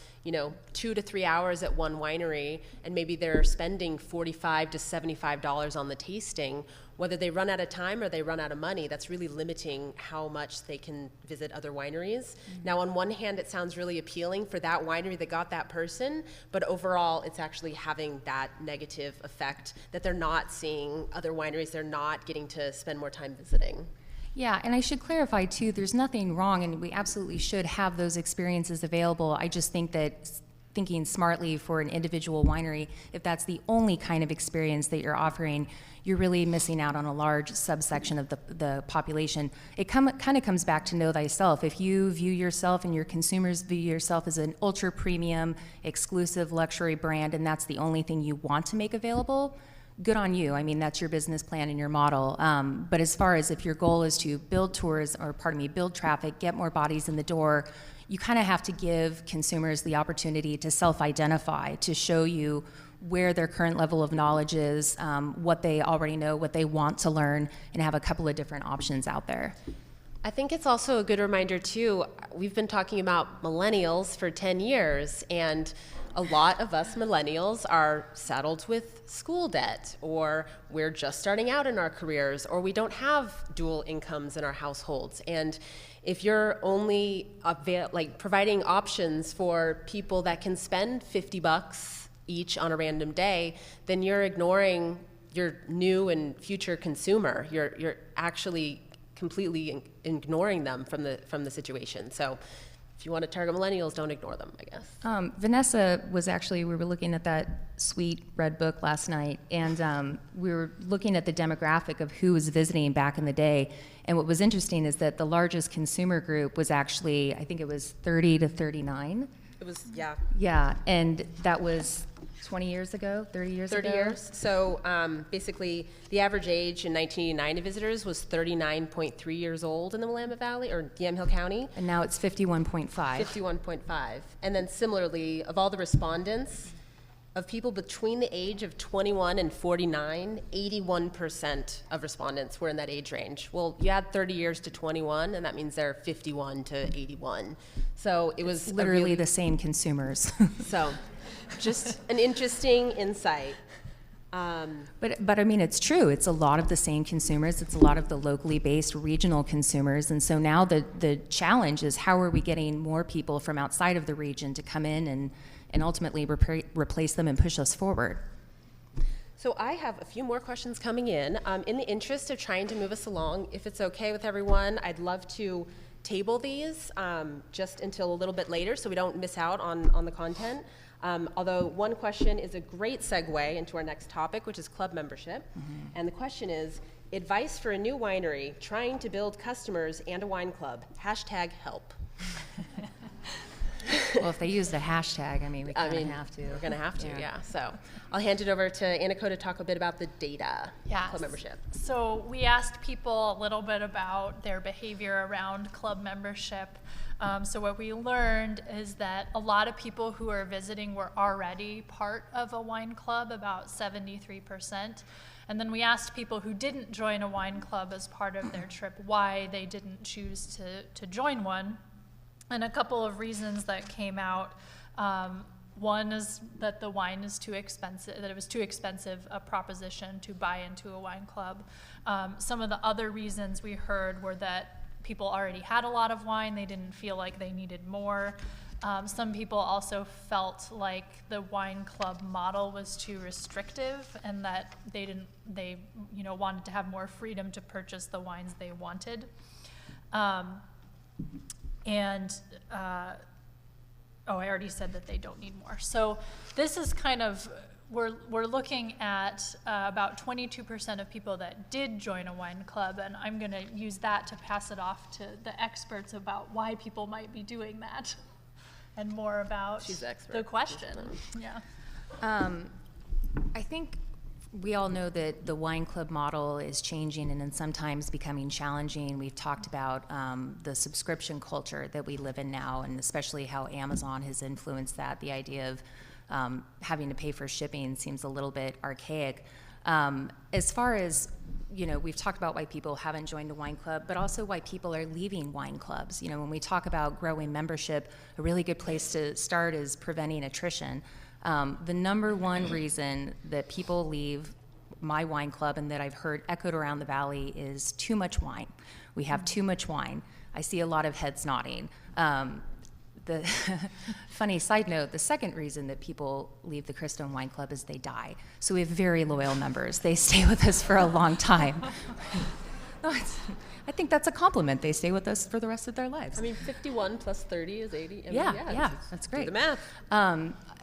2 to 3 hours at one winery, and maybe they're spending $45 to $75 on the tasting, whether they run out of time or they run out of money, that's really limiting how much they can visit other wineries. Mm-hmm. Now, on one hand, it sounds really appealing for that winery that got that person, but overall, it's actually having that negative effect that they're not seeing other wineries, they're not getting to spend more time visiting. Yeah, and I should clarify too, there's nothing wrong, and we absolutely should have those experiences available. I just think that thinking smartly for an individual winery, if that's the only kind of experience that you're offering, you're really missing out on a large subsection of the population. It kind of comes back to know thyself. If you view yourself and your consumers view yourself as an ultra premium, exclusive luxury brand, and that's the only thing you want to make available, good on you. I mean, that's your business plan and your model. But as far as if your goal is to build build traffic, get more bodies in the door, you kind of have to give consumers the opportunity to self-identify, to show you where their current level of knowledge is, what they already know, what they want to learn, and have a couple of different options out there. I think it's also a good reminder too, we've been talking about millennials for 10 years, and a lot of us millennials are saddled with school debt, or we're just starting out in our careers, or we don't have dual incomes in our households. And if you're only providing options for people that can spend $50 each on a random day, then you're ignoring your new and future consumer. You're actually completely ignoring them from the situation. So if you want to target millennials, don't ignore them, I guess. Vanessa we were looking at that sweet red book last night, and we were looking at the demographic of who was visiting back in the day. And what was interesting is that the largest consumer group was actually, I think it was 30 to 39. It was, yeah. Yeah, and that was 20 years ago, 30 years ago? 30 years. So basically, the average age in 1989 of visitors was 39.3 years old in the Willamette Valley, or Yamhill County. And now it's 51.5. 51.5. And then similarly, of all the respondents, of people between the age of 21 and 49, 81% of respondents were in that age range. Well, you add 30 years to 21, and that means they're 51 to 81. So it was literally the same consumers. So just an interesting insight. But I mean, it's true. It's a lot of the same consumers. It's a lot of the locally based regional consumers. And so now the challenge is how are we getting more people from outside of the region to come in and ultimately replace them and push us forward? So I have a few more questions coming in. In the interest of trying to move us along, if it's okay with everyone, I'd love to table these just until a little bit later so we don't miss out on the content. Although one question is a great segue into our next topic, which is club membership. And the question is, advice for a new winery trying to build customers and a wine club, #help. Well, if they use the hashtag, I mean, we kind of have to. We're going to have to, yeah. So I'll hand it over to Annika to talk a bit about the data Yes. club membership. So we asked people a little bit about their behavior around club membership. So what we learned is that a lot of people who are visiting were already part of a wine club, about 73%. And then we asked people who didn't join a wine club as part of their trip why they didn't choose to join one. And a couple of reasons that came out. One is that the wine is too expensive, that it was too expensive a proposition to buy into a wine club. Some of the other reasons we heard were that people already had a lot of wine, they didn't feel like they needed more. Some people also felt like the wine club model was too restrictive and that they wanted to have more freedom to purchase the wines they wanted. I already said that they don't need more. So this is kind of, we're looking at about 22% of people that did join a wine club, and I'm going to use that to pass it off to the experts about why people might be doing that and more about the question. Yeah. I think we all know that the wine club model is changing and then sometimes becoming challenging. We've talked about the subscription culture that we live in now, and especially how Amazon has influenced that. The idea of having to pay for shipping seems a little bit archaic. As far as, we've talked about why people haven't joined a wine club, but also why people are leaving wine clubs. When we talk about growing membership, a really good place to start is preventing attrition. The number one reason that people leave my wine club and that I've heard echoed around the valley is too much wine. We have too much wine. I see a lot of heads nodding. The funny side note, the second reason that people leave the Christone Wine Club is they die. So we have very loyal members. They stay with us for a long time. No, I think that's a compliment. They stay with us for the rest of their lives. 51 plus 30 is 80. Yeah, that's great. Do the math.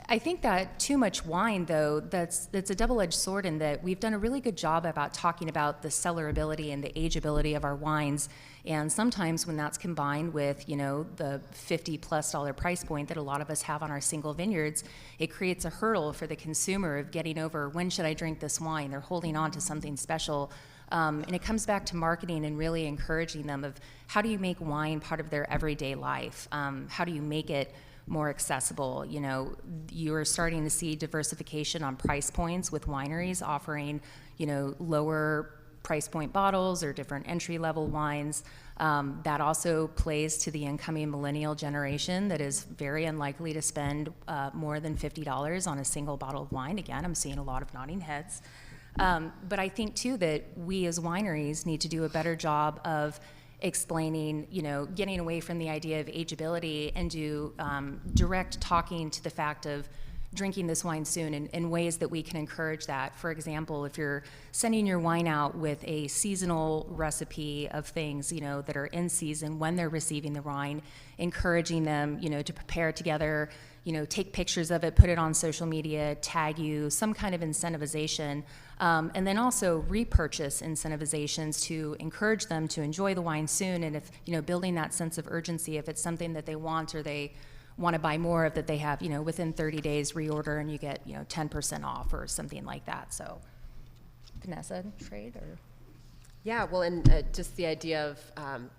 I think that too much wine, though, that's a double-edged sword in that we've done a really good job about talking about the cellarability and the ageability of our wines. And sometimes when that's combined with, the $50+ price point that a lot of us have on our single vineyards, it creates a hurdle for the consumer of getting over, when should I drink this wine? They're holding on to something special. And it comes back to marketing and really encouraging them of how do you make wine part of their everyday life? How do you make it more accessible? You're starting to see diversification on price points with wineries offering, lower price point bottles or different entry-level wines. That also plays to the incoming millennial generation that is very unlikely to spend more than $50 on a single bottle of wine. Again, I'm seeing a lot of nodding heads. But I think, too, that we as wineries need to do a better job of explaining, getting away from the idea of ageability and do direct talking to the fact of drinking this wine soon in ways that we can encourage that. For example, if you're sending your wine out with a seasonal recipe of things, that are in season when they're receiving the wine, encouraging them, to prepare together, take pictures of it, put it on social media, tag you, some kind of incentivization. And then also repurchase incentivizations to encourage them to enjoy the wine soon. And if, building that sense of urgency, if it's something that they want or they want to buy more of, that they have, within 30 days reorder and you get, 10% off or something like that. So, Vanessa, trade or? Yeah, well, and just the idea of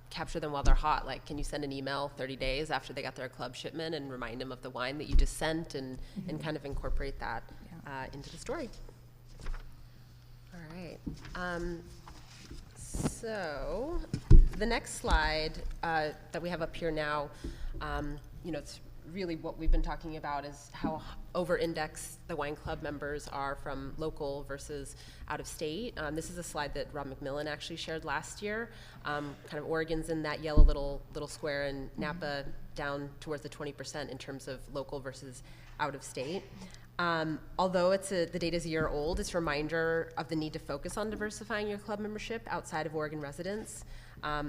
capture them while they're hot. Like, can you send an email 30 days after they got their club shipment and remind them of the wine that you just sent and kind of incorporate that into the story? All right. So the next slide that we have up here now, it's really what we've been talking about is how over-indexed the wine club members are from local versus out of state. This is a slide that Rob McMillan actually shared last year. Kind of Oregon's in that yellow little square, and Napa down towards the 20% in terms of local versus out of state. Although the data's a year old, it's a reminder of the need to focus on diversifying your club membership outside of Oregon residents,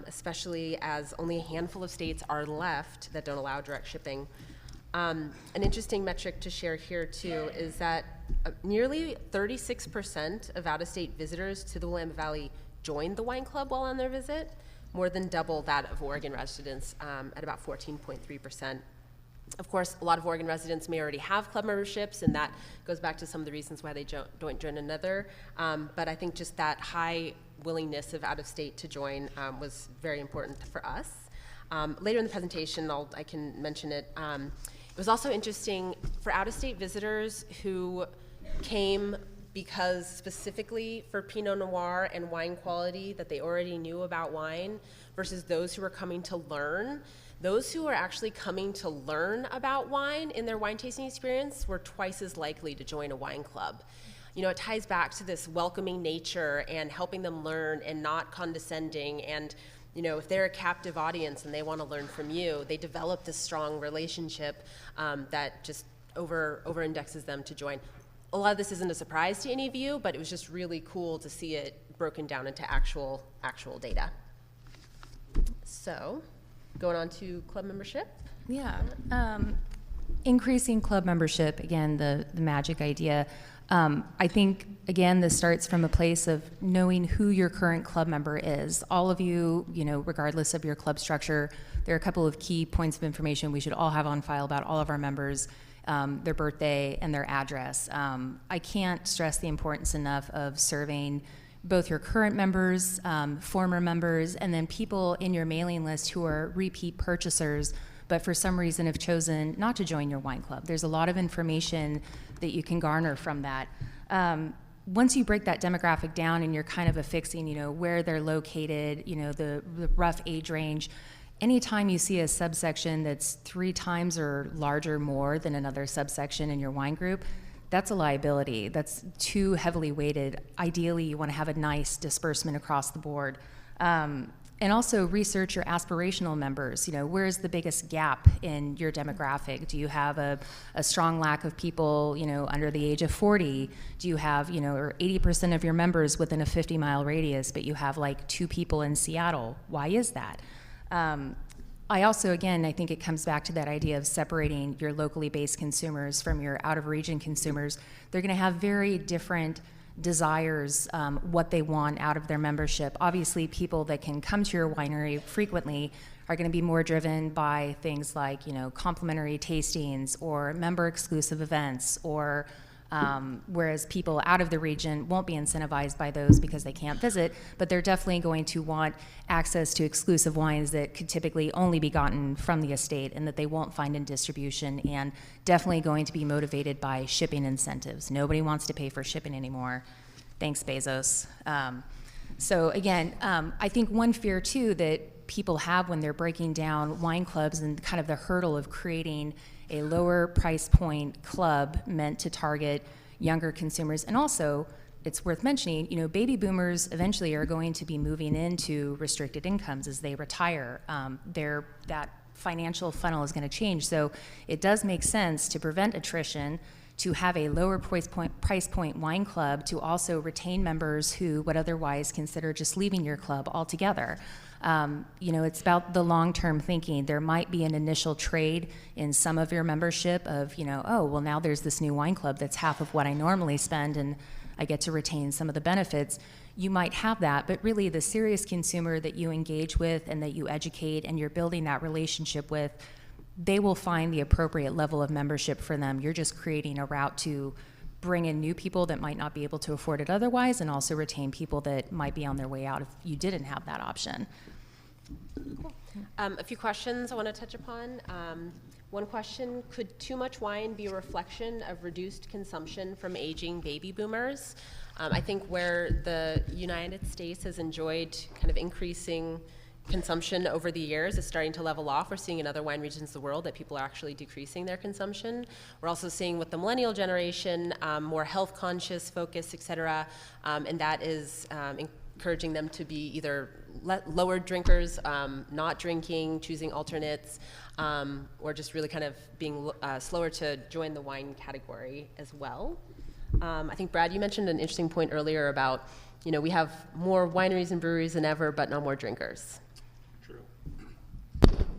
especially as only a handful of states are left that don't allow direct shipping. An interesting metric to share here too is that nearly 36% of out-of-state visitors to the Willamette Valley joined the wine club while on their visit, more than double that of Oregon residents at about 14.3%. Of course, a lot of Oregon residents may already have club memberships, and that goes back to some of the reasons why they don't join another. But I think just that high willingness of out-of-state to join was very important for us. Later in the presentation, I can mention it. It was also interesting for out-of-state visitors who came because specifically for Pinot Noir and wine quality that they already knew about wine versus those who were coming to learn. Those who are actually coming to learn about wine in their wine tasting experience were twice as likely to join a wine club. You know, it ties back to this welcoming nature and helping them learn and not condescending. And, you know, if they're a captive audience and they want to learn from you, they develop this strong relationship that just over-indexes them to join. A lot of this isn't a surprise to any of you, but it was just really cool to see it broken down into actual data. So, going on to club membership. Yeah. Increasing club membership, again, the magic idea. I think, again, this starts from a place of knowing who your current club member is. All of you, you know, regardless of your club structure, there are a couple of key points of information we should all have on file about all of our members, their birthday and their address. I can't stress the importance enough of serving both your current members, former members, and then people in your mailing list who are repeat purchasers, but for some reason have chosen not to join your wine club. There's a lot of information that you can garner from that. Once you break that demographic down and you're kind of affixing, you know, where they're located, you know, the rough age range, anytime you see a subsection that's 3 times or larger more than another subsection in your wine group, that's a liability. That's too heavily weighted. Ideally, you want to have a nice disbursement across the board. And also research your aspirational members. You know, where's the biggest gap in your demographic? Do you have a strong lack of people, you know, under the age of 40? Do you have, you know, or 80% of your members within a 50-mile radius, but you have like 2 people in Seattle? Why is that? I also, again, I think it comes back to that idea of separating your locally based consumers from your out-of-region consumers. They're going to have very different desires, what they want out of their membership. Obviously, people that can come to your winery frequently are going to be more driven by things like, you know, complimentary tastings or member-exclusive events, or whereas people out of the region won't be incentivized by those because they can't visit, but they're definitely going to want access to exclusive wines that could typically only be gotten from the estate and that they won't find in distribution, and definitely going to be motivated by shipping incentives. Nobody wants to pay for shipping anymore. Thanks, Bezos. So again, I think one fear too that people have when they're breaking down wine clubs and kind of the hurdle of creating a lower price point club meant to target younger consumers. And also, it's worth mentioning, you know, baby boomers eventually are going to be moving into restricted incomes as they retire. That financial funnel is going to change. So it does make sense to prevent attrition, to have a lower price point wine club, to also retain members who would otherwise consider just leaving your club altogether. You know, it's about the long-term thinking. There might be an initial trade in some of your membership of, you know, oh, well, now there's this new wine club that's half of what I normally spend and I get to retain some of the benefits. You might have that, but really the serious consumer that you engage with and that you educate and you're building that relationship with, they will find the appropriate level of membership for them. You're just creating a route to bring in new people that might not be able to afford it otherwise, and also retain people that might be on their way out if you didn't have that option. Cool. A few questions I want to touch upon. One question, could too much wine be a reflection of reduced consumption from aging baby boomers? I think where the United States has enjoyed kind of increasing consumption over the years is starting to level off. We're seeing in other wine regions of the world that people are actually decreasing their consumption. We're also seeing with the millennial generation more health conscious focus, et cetera, and that is encouraging them to be either lower drinkers, not drinking, choosing alternates, or just really kind of being slower to join the wine category as well. I think, Brad, you mentioned an interesting point earlier about, we have more wineries and breweries than ever, but no more drinkers. True.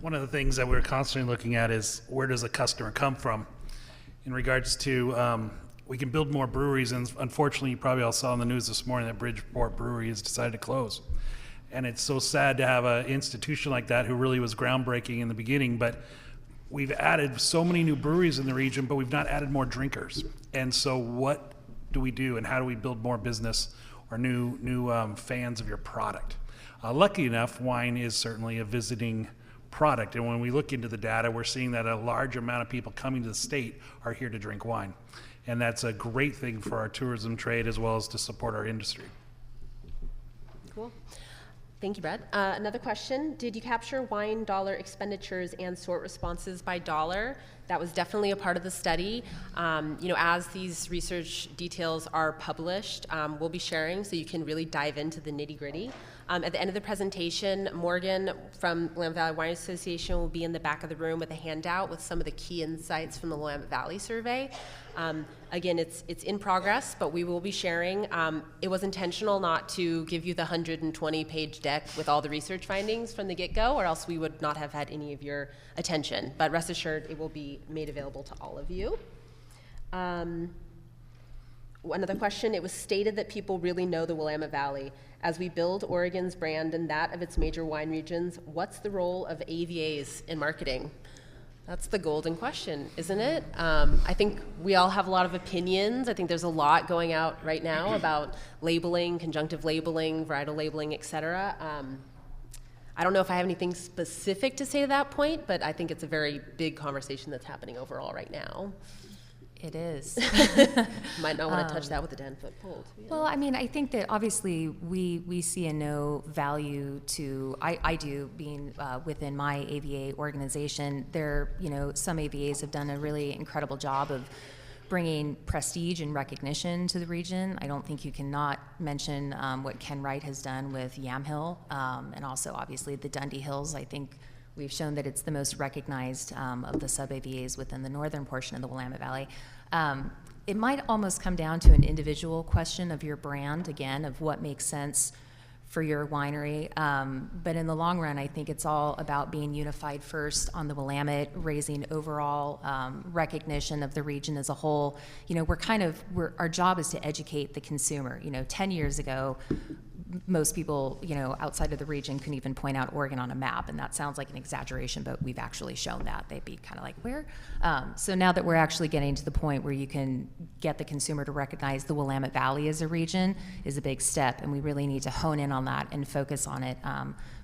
One of the things that we're constantly looking at is where does a customer come from? In regards to, we can build more breweries, and unfortunately, you probably all saw in the news this morning that Bridgeport Brewery has decided to close. And it's so sad to have an institution like that who really was groundbreaking in the beginning, but we've added so many new breweries in the region, but we've not added more drinkers. And so what do we do, and how do we build more business or new fans of your product? Lucky enough, wine is certainly a visiting product. And when we look into the data, we're seeing that a large amount of people coming to the state are here to drink wine. And that's a great thing for our tourism trade as well as to support our industry. Cool. Thank you, Brad. Another question, did you capture wine dollar expenditures and sort responses by dollar? That was definitely a part of the study. As these research details are published, we'll be sharing so you can really dive into the nitty-gritty. At the end of the presentation, Morgan from Willamette Valley Wine Association will be in the back of the room with a handout with some of the key insights from the Willamette Valley survey. Again, it's in progress, but we will be sharing. It was intentional not to give you the 120-page deck with all the research findings from the get-go, or else we would not have had any of your attention. But rest assured, it will be made available to all of you. Another question, it was stated that people really know the Willamette Valley. As we build Oregon's brand and that of its major wine regions, what's the role of AVAs in marketing? That's the golden question, isn't it? I think we all have a lot of opinions. I think there's a lot going out right now about labeling, conjunctive labeling, varietal labeling, et cetera. I don't know if I have anything specific to say to that point, but I think it's a very big conversation that's happening overall right now. It is. Might not want to touch that with a 10-foot pole. Well, I mean, I think that obviously we see a no value to, I do, being within my AVA organization. Some AVAs have done a really incredible job of bringing prestige and recognition to the region. I don't think you cannot mention what Ken Wright has done with Yamhill, and also obviously the Dundee Hills. I think we've shown that it's the most recognized of the sub-AVAs within the northern portion of the Willamette Valley. It might almost come down to an individual question of your brand, again, of what makes sense for your winery. But in the long run, I think it's all about being unified first on the Willamette, raising overall recognition of the region as a whole. Our job is to educate the consumer. 10 years ago, most people, outside of the region couldn't even point out Oregon on a map, and that sounds like an exaggeration, but we've actually shown that. They'd be kind of like, where? So now that we're actually getting to the point where you can get the consumer to recognize the Willamette Valley as a region is a big step, and we really need to hone in on that and focus on it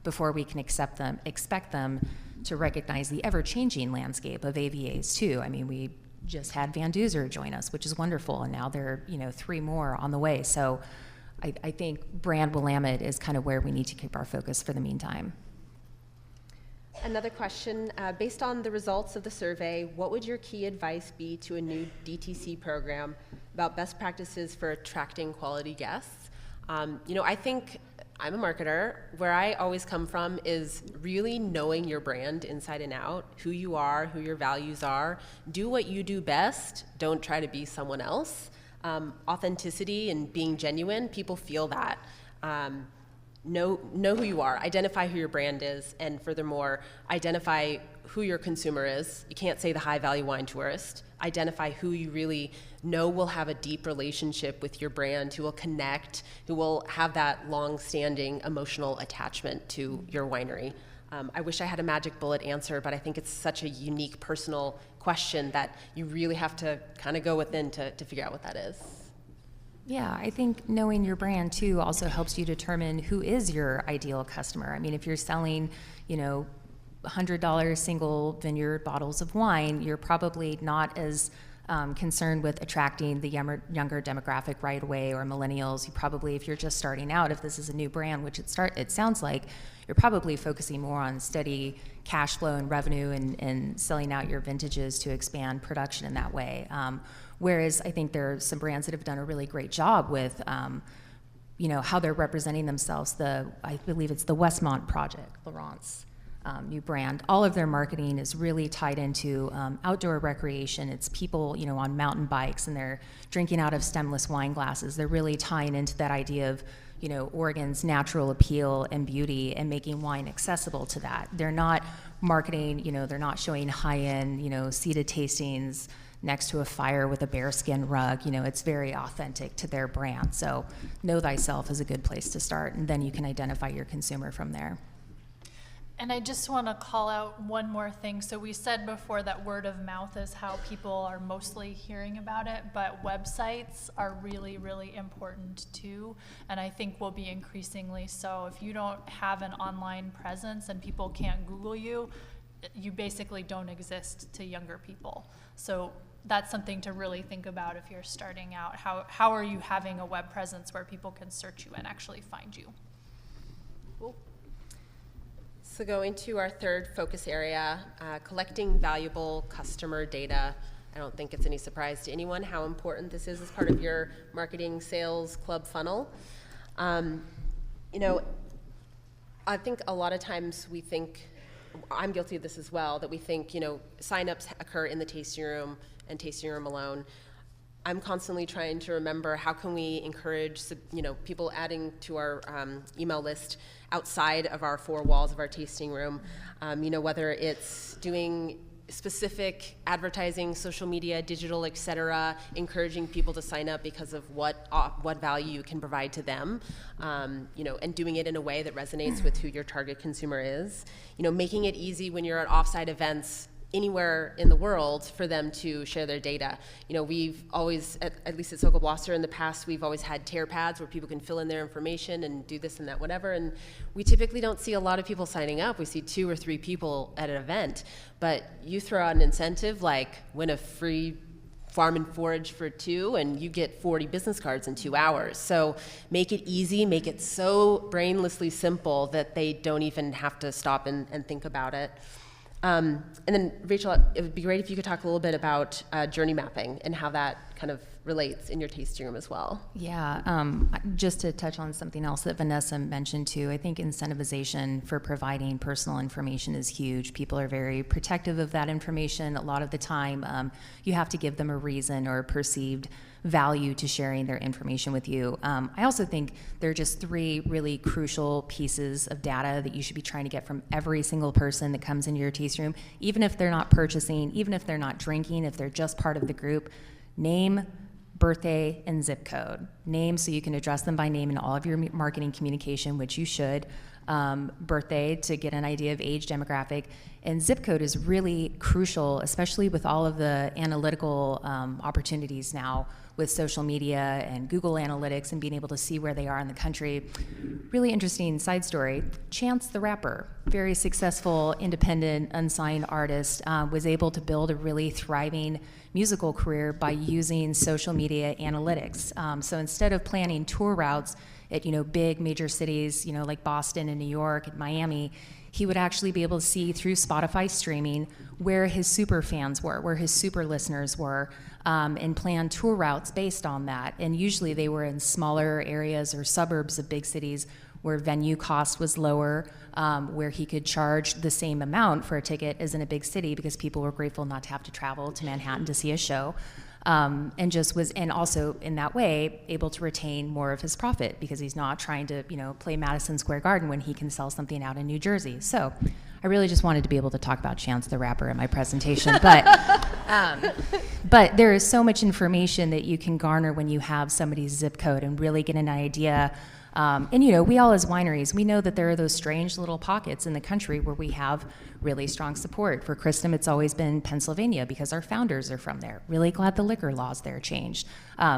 before we can expect them to recognize the ever-changing landscape of AVAs too. I mean, we just had Van Duzer join us, which is wonderful, and now there are 3 more on the way. So I think brand Willamette is kind of where we need to keep our focus for the meantime. Another question, based on the results of the survey, what would your key advice be to a new DTC program about best practices for attracting quality guests? I think I'm a marketer. Where I always come from is really knowing your brand inside and out, who you are, who your values are. Do what you do best. Don't try to be someone else. Authenticity and being genuine, people feel that. Know who you are, identify who your brand is, and furthermore, identify who your consumer is. You can't say the high-value wine tourist. Identify who you really know will have a deep relationship with your brand, who will connect, who will have that long-standing emotional attachment to your winery. I wish I had a magic bullet answer, but I think it's such a unique personal question that you really have to kind of go within to figure out what that is. Yeah, I think knowing your brand too also helps you determine who is your ideal customer. I mean, if you're selling, $100 single vineyard bottles of wine, you're probably not as concerned with attracting the younger demographic right away, or millennials. You probably, if you're just starting out, if this is a new brand, which it sounds like, you're probably focusing more on steady cash flow and revenue and selling out your vintages to expand production in that way. Whereas I think there are some brands that have done a really great job with how they're representing themselves. I believe it's the Westmont Project, Laurent's new brand. All of their marketing is really tied into outdoor recreation. It's people, on mountain bikes, and they're drinking out of stemless wine glasses. They're really tying into that idea of, Oregon's natural appeal and beauty, and making wine accessible to that. They're not marketing, they're not showing high-end, seated tastings next to a fire with a bearskin rug. It's very authentic to their brand. So know thyself is a good place to start, and then you can identify your consumer from there. And I just want to call out one more thing. So we said before that word of mouth is how people are mostly hearing about it, but websites are really, really important too, and I think will be increasingly so. If you don't have an online presence and people can't Google you, you basically don't exist to younger people. So that's something to really think about if you're starting out. How are you having a web presence where people can search you and actually find you? Cool. So going to our third focus area, collecting valuable customer data. I don't think it's any surprise to anyone how important this is as part of your marketing sales club funnel. I think a lot of times we think, I'm guilty of this as well, that we think, signups occur in the tasting room and tasting room alone. I'm constantly trying to remember how can we encourage, people adding to our email list outside of our four walls of our tasting room. Whether it's doing specific advertising, social media, digital, et cetera, encouraging people to sign up because of what value you can provide to them, and doing it in a way that resonates with who your target consumer is. Making it easy when you're at offsite events anywhere in the world for them to share their data. We've always, at least at Sokol Blosser in the past, we've always had tear pads where people can fill in their information and do this and that, whatever, and we typically don't see a lot of people signing up. We see 2 or 3 people at an event, but you throw out an incentive like win a free farm and forage for 2 and you get 40 business cards in 2 hours. So make it easy, make it so brainlessly simple that they don't even have to stop and think about it. And then, Rachel, it would be great if you could talk a little bit about journey mapping and how that kind of relates in your tasting room as well. Yeah, just to touch on something else that Vanessa mentioned too, I think incentivization for providing personal information is huge. People are very protective of that information. A lot of the time, you have to give them a reason or a perceived value to sharing their information with you. I also think there are just 3 really crucial pieces of data that you should be trying to get from every single person that comes into your tasting room, even if they're not purchasing, even if they're not drinking, if they're just part of the group. Name, birthday, and zip code. Name, so you can address them by name in all of your marketing communication, which you should. Birthday, to get an idea of age demographic. And zip code is really crucial, especially with all of the analytical opportunities now with social media and Google Analytics and being able to see where they are in the country. Really interesting side story. Chance the Rapper, very successful independent unsigned artist, was able to build a really thriving musical career by using social media analytics. So instead of planning tour routes at big major cities, like Boston and New York and Miami, he would actually be able to see through Spotify streaming where his super fans were, where his super listeners were, and plan tour routes based on that. And usually they were in smaller areas or suburbs of big cities where venue cost was lower, where he could charge the same amount for a ticket as in a big city because people were grateful not to have to travel to Manhattan to see a show. And also in that way able to retain more of his profit because he's not trying to play Madison Square Garden when he can sell something out in New Jersey. So I really just wanted to be able to talk about Chance the Rapper in my presentation, but there is so much information that you can garner when you have somebody's zip code and really get an idea. And we all as wineries, we know that there are those strange little pockets in the country where we have really strong support. For Christum, it's always been Pennsylvania because our founders are from there. Really glad the liquor laws there changed.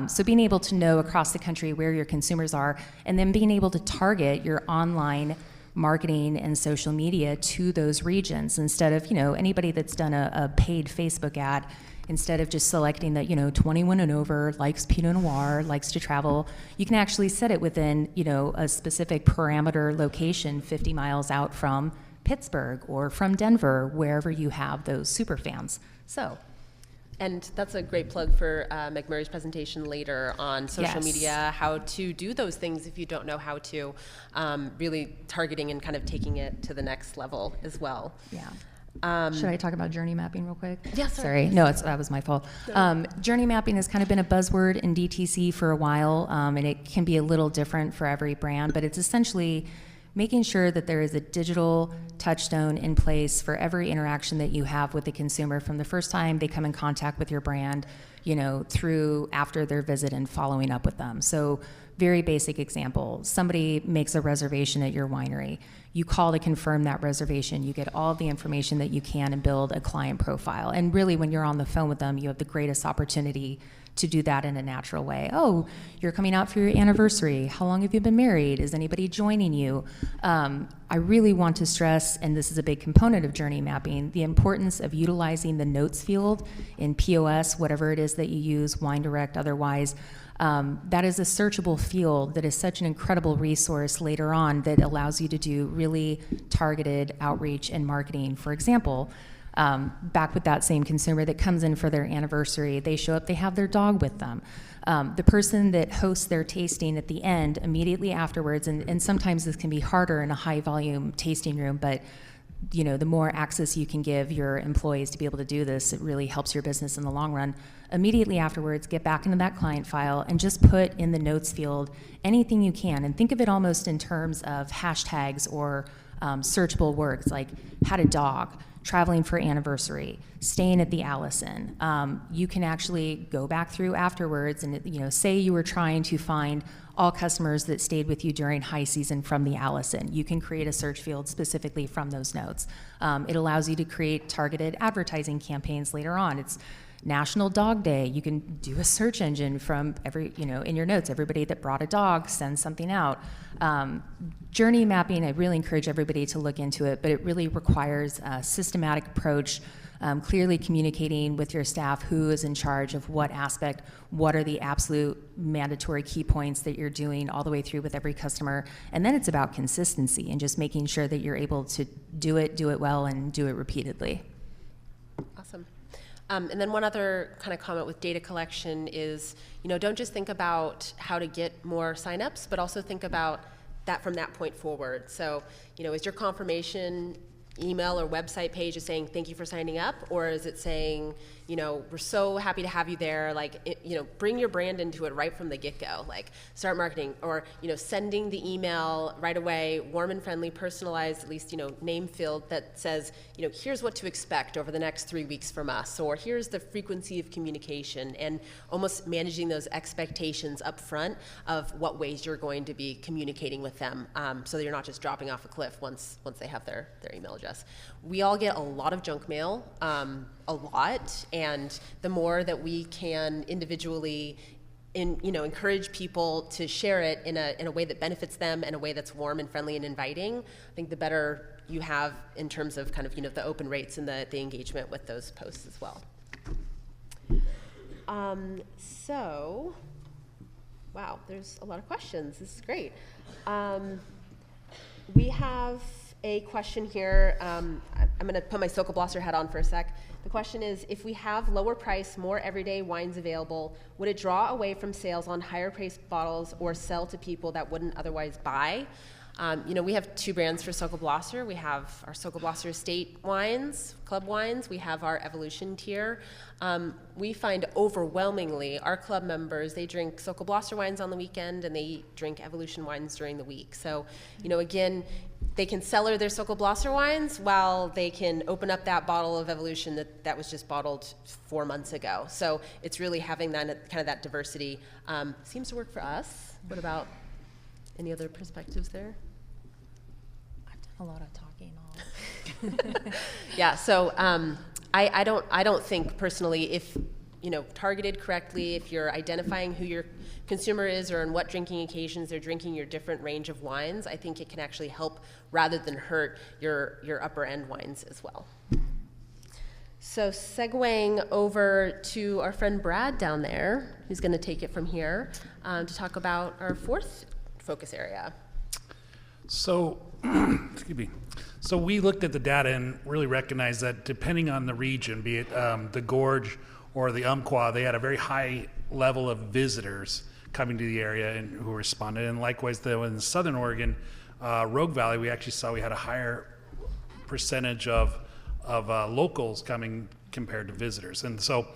So being able to know across the country where your consumers are and then being able to target your online marketing and social media to those regions instead of, anybody that's done a paid Facebook ad, instead of just selecting that, 21 and over, likes Pinot Noir, likes to travel, you can actually set it within, a specific parameter location 50 miles out from Pittsburgh or from Denver, wherever you have those super fans. So. And that's a great plug for McMurray's presentation later on social Yes. media, how to do those things if you don't know how to, really targeting and kind of taking it to the next level as well. Yeah. Should I talk about journey mapping real quick? Yeah, sorry. No, that was my fault. Journey mapping has kind of been a buzzword in DTC for a while, and it can be a little different for every brand, but it's essentially making sure that there is a digital touchstone in place for every interaction that you have with the consumer from the first time they come in contact with your brand, through after their visit and following up with them. So very basic example, somebody makes a reservation at your winery. You call to confirm that reservation. You get all of the information that you can and build a client profile. And really, when you're on the phone with them, you have the greatest opportunity to do that in a natural way. Oh, you're coming out for your anniversary. How long have you been married? Is anybody joining you? I really want to stress, and this is a big component of journey mapping, the importance of utilizing the notes field in POS, whatever it is that you use, WineDirect, otherwise. That is a searchable field that is such an incredible resource later on that allows you to do really targeted outreach and marketing. For example, back with that same consumer that comes in for their anniversary, they show up, they have their dog with them. The person that hosts their tasting at the end, immediately afterwards, and sometimes this can be harder in a high volume tasting room, but the more access you can give your employees to be able to do this, it really helps your business in the long run. Immediately afterwards, get back into that client file and just put in the notes field anything you can, and think of it almost in terms of hashtags or searchable words like had a dog, traveling for anniversary, staying at the Allison. You can actually go back through afterwards and say you were trying to find all customers that stayed with you during high season from the Allison. You can create a search field specifically from those notes. It allows you to create targeted advertising campaigns later on. It's National Dog Day. You can do a search engine from in your notes, everybody that brought a dog, send something out. Journey mapping, I really encourage everybody to look into it, but it really requires a systematic approach, clearly communicating with your staff who is in charge of what aspect, what are the absolute mandatory key points that you're doing all the way through with every customer. And then it's about consistency and just making sure that you're able to do it well, and do it repeatedly. Awesome. And then one other kind of comment with data collection is, don't just think about how to get more signups, but also think about that from that point forward. So, is your confirmation email or website page just saying thank you for signing up, or is it saying, we're so happy to have you there, bring your brand into it right from the get-go, start marketing, or sending the email right away, warm and friendly, personalized, at least name field that says here's what to expect over the next 3 weeks from us, or here's the frequency of communication, and almost managing those expectations up front of what ways you're going to be communicating with them, so that you're not just dropping off a cliff once they have their email address. We all get a lot of junk mail, a lot, and the more that we can individually encourage people to share it in a way that benefits them, in a way that's warm and friendly and inviting, I think the better you have in terms of kind of the open rates and the engagement with those posts as well. So, wow, there's a lot of questions. This is great. We have a question here. I'm going to put my Sokolblosser hat on for a sec. The question is, if we have lower price, more everyday wines available, would it draw away from sales on higher priced bottles or sell to people that wouldn't otherwise buy? We have two brands for Sokolblosser. We have our Sokolblosser Estate wines, club wines. We have our Evolution tier. We find overwhelmingly our club members, they drink Sokolblosser wines on the weekend and they drink Evolution wines during the week. So, again, they can cellar their Sokolblosser wines while they can open up that bottle of Evolution that was just bottled 4 months ago. So it's really having that kind of that diversity. Seems to work for us. What about any other perspectives there? I've done a lot of talking. Yeah, so I don't think personally, if targeted correctly, if you're identifying who consumer is or on what drinking occasions they're drinking your different range of wines, I think it can actually help rather than hurt your upper end wines as well. So segueing over to our friend Brad down there, who's going to take it from here to talk about our fourth focus area. So, excuse me. So we looked at the data and really recognized that depending on the region, be it the Gorge or the Umpqua, they had a very high level of visitors coming to the area and who responded. And likewise, though, in Southern Oregon, Rogue Valley, we actually saw we had a higher percentage of locals coming compared to visitors. And so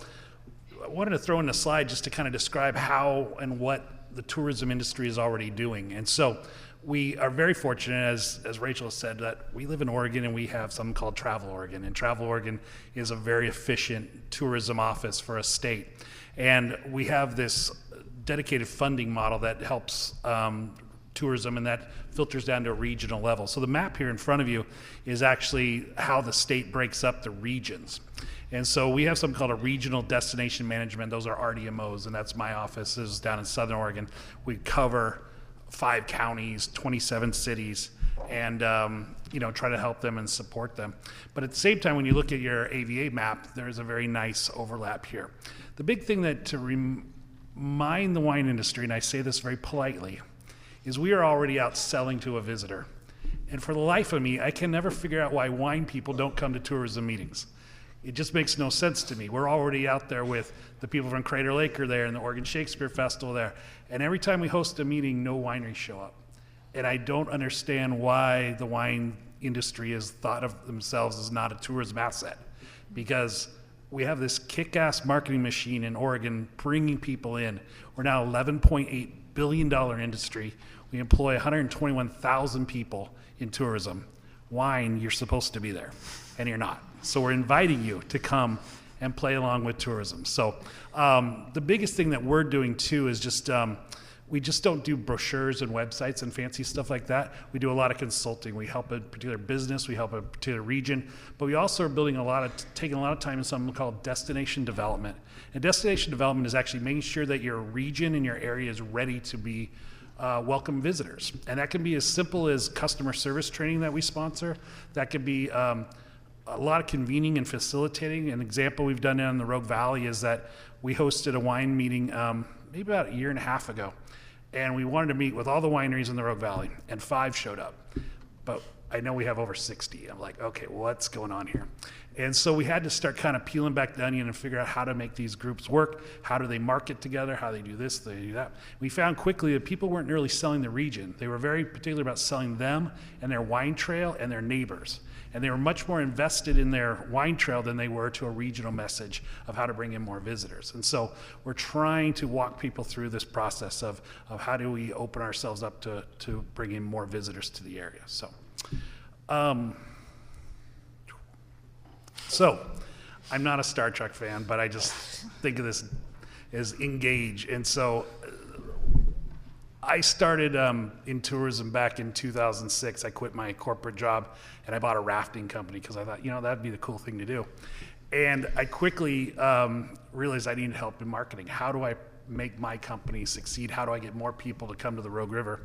I wanted to throw in a slide just to kind of describe how and what the tourism industry is already doing. And so we are very fortunate, as Rachel has said, that we live in Oregon and we have something called Travel Oregon. And Travel Oregon is a very efficient tourism office for a state. And we have this dedicated funding model that helps tourism, and that filters down to a regional level. So the map here in front of you is actually how the state breaks up the regions. And so we have something called a regional destination management. Those are RDMOs, and that's my office is down in Southern Oregon. We cover 5 counties, 27 cities, and try to help them and support them. But at the same time, when you look at your AVA map, there's a very nice overlap here. The big thing that to remind the wine industry, and I say this very politely, is we are already out selling to a visitor. And for the life of me, I can never figure out why wine people don't come to tourism meetings. It just makes no sense to me. We're already out there with the people from Crater Lake are there and the Oregon Shakespeare Festival there. And every time we host a meeting, no wineries show up. And I don't understand why the wine industry has thought of themselves as not a tourism asset. Because we have this kick-ass marketing machine in Oregon bringing people in. We're now $11.8 billion industry. We employ 121,000 people in tourism. Wine, you're supposed to be there, and you're not. So we're inviting you to come and play along with tourism. So the biggest thing that we're doing too is just we just don't do brochures and websites and fancy stuff like that. We do a lot of consulting. We help a particular business, we help a particular region, but we also are taking a lot of time in something called destination development. And destination development is actually making sure that your region and your area is ready to be welcome visitors. And that can be as simple as customer service training that we sponsor. That could be a lot of convening and facilitating. An example we've done in the Rogue Valley is that we hosted a wine meeting maybe about a year and a half ago. And we wanted to meet with all the wineries in the Rogue Valley, and 5 showed up. But I know we have over 60. I'm like, okay, what's going on here? And so we had to start kind of peeling back the onion and figure out how to make these groups work. How do they market together? How they do this, they do that. We found quickly that people weren't really selling the region. They were very particular about selling them and their wine trail and their neighbors. And they were much more invested in their wine trail than they were to a regional message of how to bring in more visitors. And so we're trying to walk people through this process of how do we open ourselves up to bring in more visitors to the area. So I'm not a Star Trek fan, but I just think of this as Engage. And so I started in tourism back in 2006. I quit my corporate job and I bought a rafting company because I thought, that'd be the cool thing to do. And I quickly realized I needed help in marketing. How do I make my company succeed? How do I get more people to come to the Rogue River?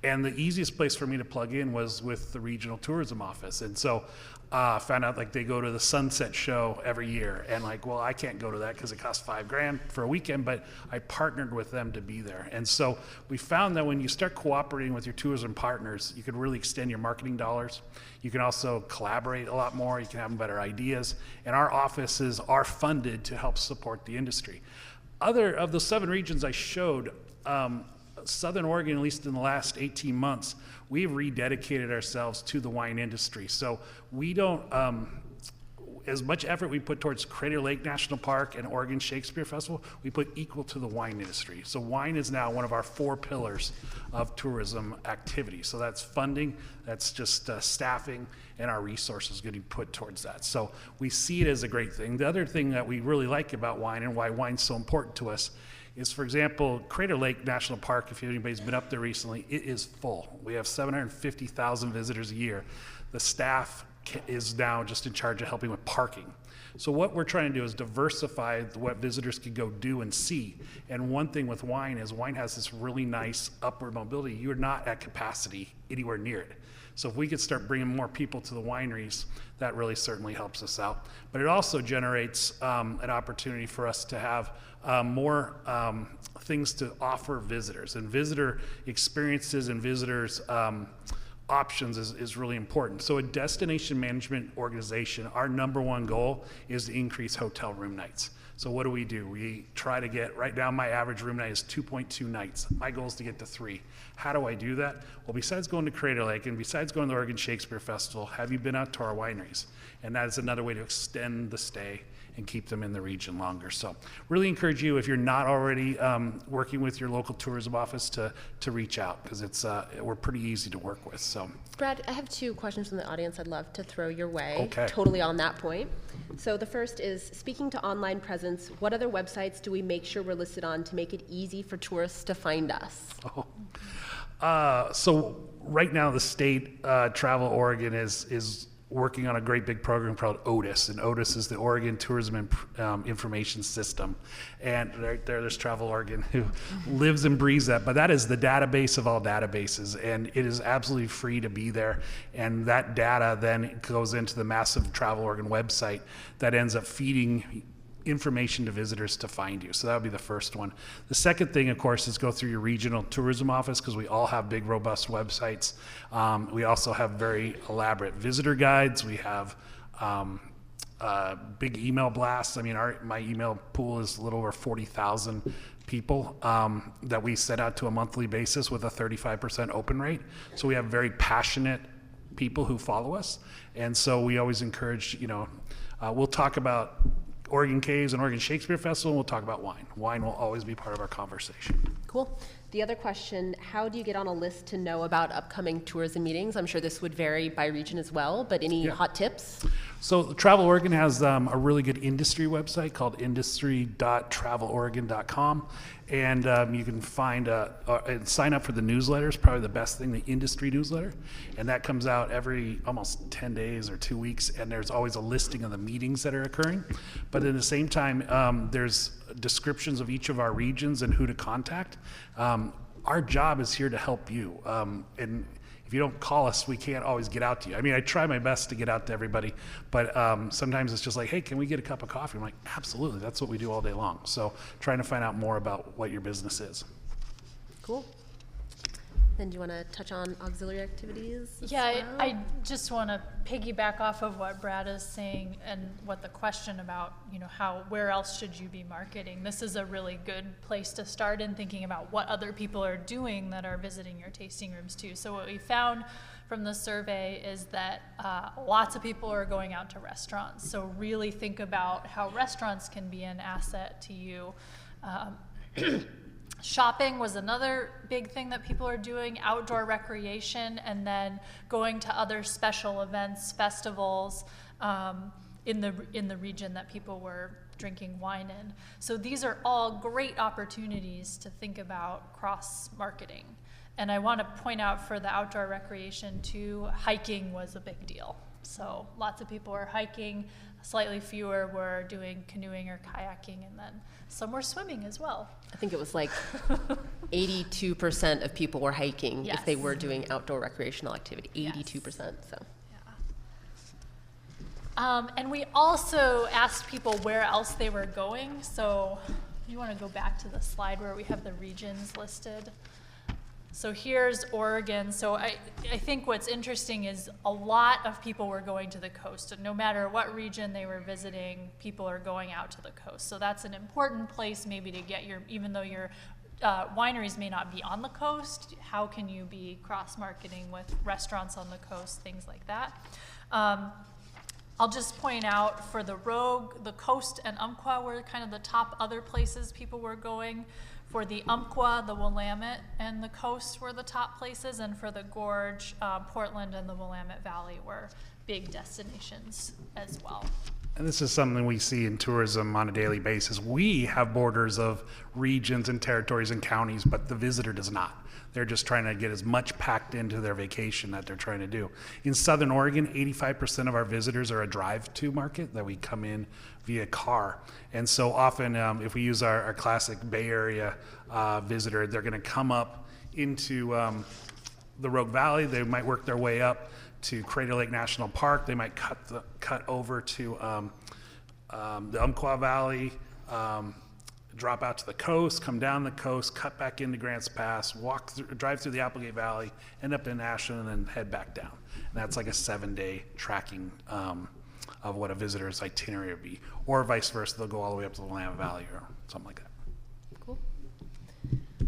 And the easiest place for me to plug in was with the regional tourism office. And so found out they go to the Sunset Show every year. And I can't go to that because it costs $5,000 for a weekend, but I partnered with them to be there. And so we found that when you start cooperating with your tourism partners, you can really extend your marketing dollars. You can also collaborate a lot more. You can have better ideas. And our offices are funded to help support the industry. Other of the 7 regions I showed, Southern Oregon, at least in the last 18 months, we've rededicated ourselves to the wine industry. So we don't, as much effort we put towards Crater Lake National Park and Oregon Shakespeare Festival, we put equal to the wine industry. So wine is now one of our 4 pillars of tourism activity. So that's funding, that's just staffing, and our resources getting put towards that. So we see it as a great thing. The other thing that we really like about wine and why wine's so important to us is, for example, Crater Lake National Park, if anybody's been up there recently, it is full. We have 750,000 visitors a year. The staff is now just in charge of helping with parking. So what we're trying to do is diversify what visitors can go do and see. And one thing with wine is wine has this really nice upward mobility. You're not at capacity anywhere near it. So if we could start bringing more people to the wineries, that really certainly helps us out. But it also generates an opportunity for us to have more things to offer visitors. And visitor experiences and visitors options is really important. So a destination management organization, our number one goal is to increase hotel room nights. So what do? We try to get, right now my average room night is 2.2 nights. My goal is to get to 3. How do I do that? Well, besides going to Crater Lake and besides going to the Oregon Shakespeare Festival, have you been out to our wineries? And that is another way to extend the stay and keep them in the region longer. So really encourage you, if you're not already working with your local tourism office, to reach out, because we're pretty easy to work with. So Brad, I have 2 questions from the audience I'd love to throw your way. Okay. Totally on that point. So the first is, speaking to online presence, what other websites do we make sure we're listed on to make it easy for tourists to find us? So right now the state Travel Oregon is working on a great big program called OTIS, and OTIS is the Oregon Tourism Information System. And right there's Travel Oregon, who lives and breathes that. But that is the database of all databases, and it is absolutely free to be there. And that data then goes into the massive Travel Oregon website that ends up feeding information to visitors to find you. So that would be the first one. The second thing, of course, is go through your regional tourism office, because we all have big, robust websites. We also have very elaborate visitor guides. We have big email blasts. I mean, my email pool is a little over 40,000 people that we send out to a monthly basis with a 35% open rate. So we have very passionate people who follow us. And so we always encourage, we'll talk about Oregon Caves and Oregon Shakespeare Festival, we'll talk about wine. Wine will always be part of our conversation. Cool. The other question, how do you get on a list to know about upcoming tourism meetings? I'm sure this would vary by region as well, but any hot tips? So Travel Oregon has a really good industry website called industry.traveloregon.com. And you can find and sign up for the newsletter is probably the best thing, the industry newsletter. And that comes out every almost 10 days or 2 weeks. And there's always a listing of the meetings that are occurring. But at the same time, there's descriptions of each of our regions and who to contact. Our job is here to help you. And if you don't call us, we can't always get out to you. I mean, I try my best to get out to everybody, but sometimes it's just like, hey, can we get a cup of coffee? I'm like, absolutely, that's what we do all day long. So trying to find out more about what your business is. Cool. Then do you want to touch on auxiliary activities? Yeah, I just want to piggyback off of what Brad is saying and what the question about, where else should you be marketing? This is a really good place to start in thinking about what other people are doing that are visiting your tasting rooms too. So what we found from the survey is that lots of people are going out to restaurants. So really think about how restaurants can be an asset to you. Shopping was another big thing that people are doing, outdoor recreation, and then going to other special events, festivals in the region that people were drinking wine in. So these are all great opportunities to think about cross-marketing. And I want to point out for the outdoor recreation too, hiking was a big deal. So lots of people were hiking, slightly fewer were doing canoeing or kayaking, and then some were swimming as well. I think it was like 82% of people were hiking if they Yes. were doing outdoor recreational activity. 82%. So. And we also asked people where else they were going. So you want to go back to the slide where we have the regions listed. So here's Oregon. So I think what's interesting is a lot of people were going to the coast. No matter what region they were visiting, people are going out to the coast. So that's an important place maybe to get even though your wineries may not be on the coast, how can you be cross-marketing with restaurants on the coast, things like that. I'll just point out for the Rogue, the coast and Umpqua were kind of the top other places people were going. For the Umpqua, the Willamette, and the coast were the top places, and for the Gorge, Portland and the Willamette Valley were big destinations as well. And this is something we see in tourism on a daily basis. We have borders of regions and territories and counties, but the visitor does not. They're just trying to get as much packed into their vacation that they're trying to do. In Southern Oregon, 85% of our visitors are a drive-to market that we come in via car. And so often, if we use our classic Bay Area visitor, they're going to come up into the Rogue Valley. They might work their way up to Crater Lake National Park. They might cut over to the Umpqua Valley, drop out to the coast, come down the coast, cut back into Grants Pass, drive through the Applegate Valley, end up in Ashland, and then head back down. And that's like a 7-day tracking of what a visitor's itinerary would be. Or vice versa, they'll go all the way up to the Willamette Valley or something like that. Cool.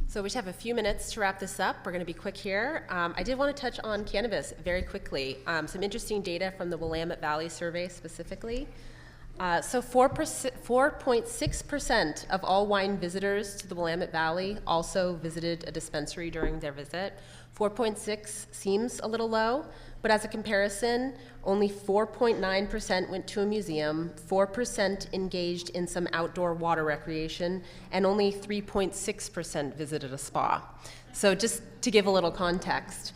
So we just have a few minutes to wrap this up. We're going to be quick here. I did want to touch on cannabis very quickly. Some interesting data from the Willamette Valley survey specifically. So 4.6% of all wine visitors to the Willamette Valley also visited a dispensary during their visit. 4.6 seems a little low, but as a comparison, only 4.9% went to a museum, 4% engaged in some outdoor water recreation, and only 3.6% visited a spa. So just to give a little context.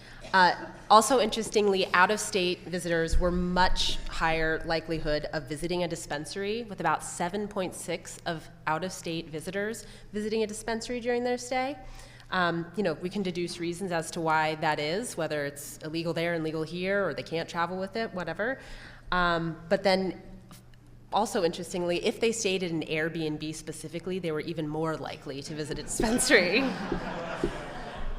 Also, interestingly, out-of-state visitors were much higher likelihood of visiting a dispensary, with about 7.6 of out-of-state visitors visiting a dispensary during their stay. We can deduce reasons as to why that is, whether it's illegal there and legal here, or they can't travel with it, whatever. But then, also interestingly, if they stayed at an Airbnb specifically, they were even more likely to visit a dispensary.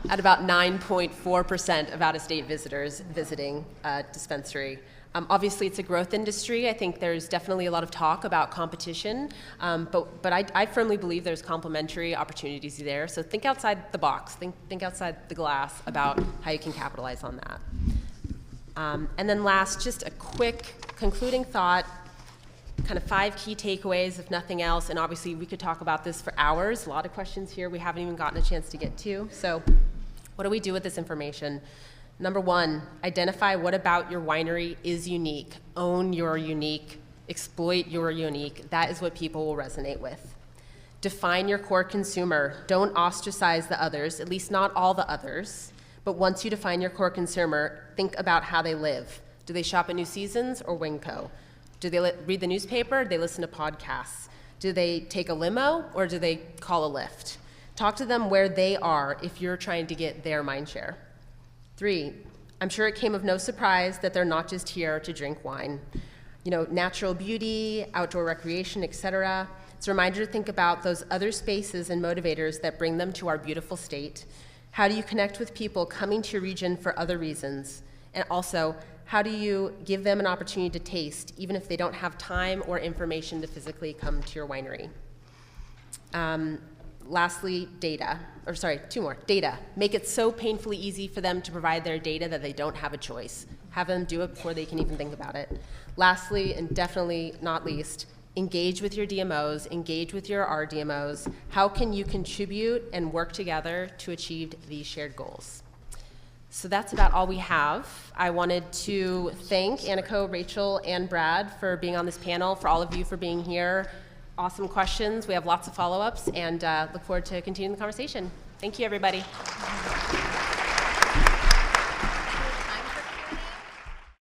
At about 9.4% of out-of-state visitors visiting a dispensary. Obviously, it's a growth industry. I think there's definitely a lot of talk about competition, but I firmly believe there's complementary opportunities there. So think outside the box, think outside the glass about how you can capitalize on that. And then last, just a quick concluding thought, kind of 5 key takeaways, if nothing else, and obviously we could talk about this for hours. A lot of questions here we haven't even gotten a chance to get to. So what do we do with this information? Number 1, identify what about your winery is unique. Own your unique, exploit your unique. That is what people will resonate with. Define your core consumer. Don't ostracize the others, at least not all the others. But once you define your core consumer, think about how they live. Do they shop at New Seasons or Winco? Do they read the newspaper? Do they listen to podcasts? Do they take a limo or do they call a Lyft? Talk to them where they are if you're trying to get their mind share. 3, I'm sure it came of no surprise that they're not just here to drink wine. Natural beauty, outdoor recreation, etc. It's a reminder to think about those other spaces and motivators that bring them to our beautiful state. How do you connect with people coming to your region for other reasons? And also, how do you give them an opportunity to taste, even if they don't have time or information to physically come to your winery? Lastly, data. 2 more. Data. Make it so painfully easy for them to provide their data that they don't have a choice. Have them do it before they can even think about it. Lastly, and definitely not least, engage with your DMOs, engage with your RDMOs. How can you contribute and work together to achieve these shared goals? So that's about all we have. I wanted to thank Aniko, Rachel, and Brad for being on this panel, for all of you for being here. Awesome questions. We have lots of follow-ups, and look forward to continuing the conversation. Thank you, everybody.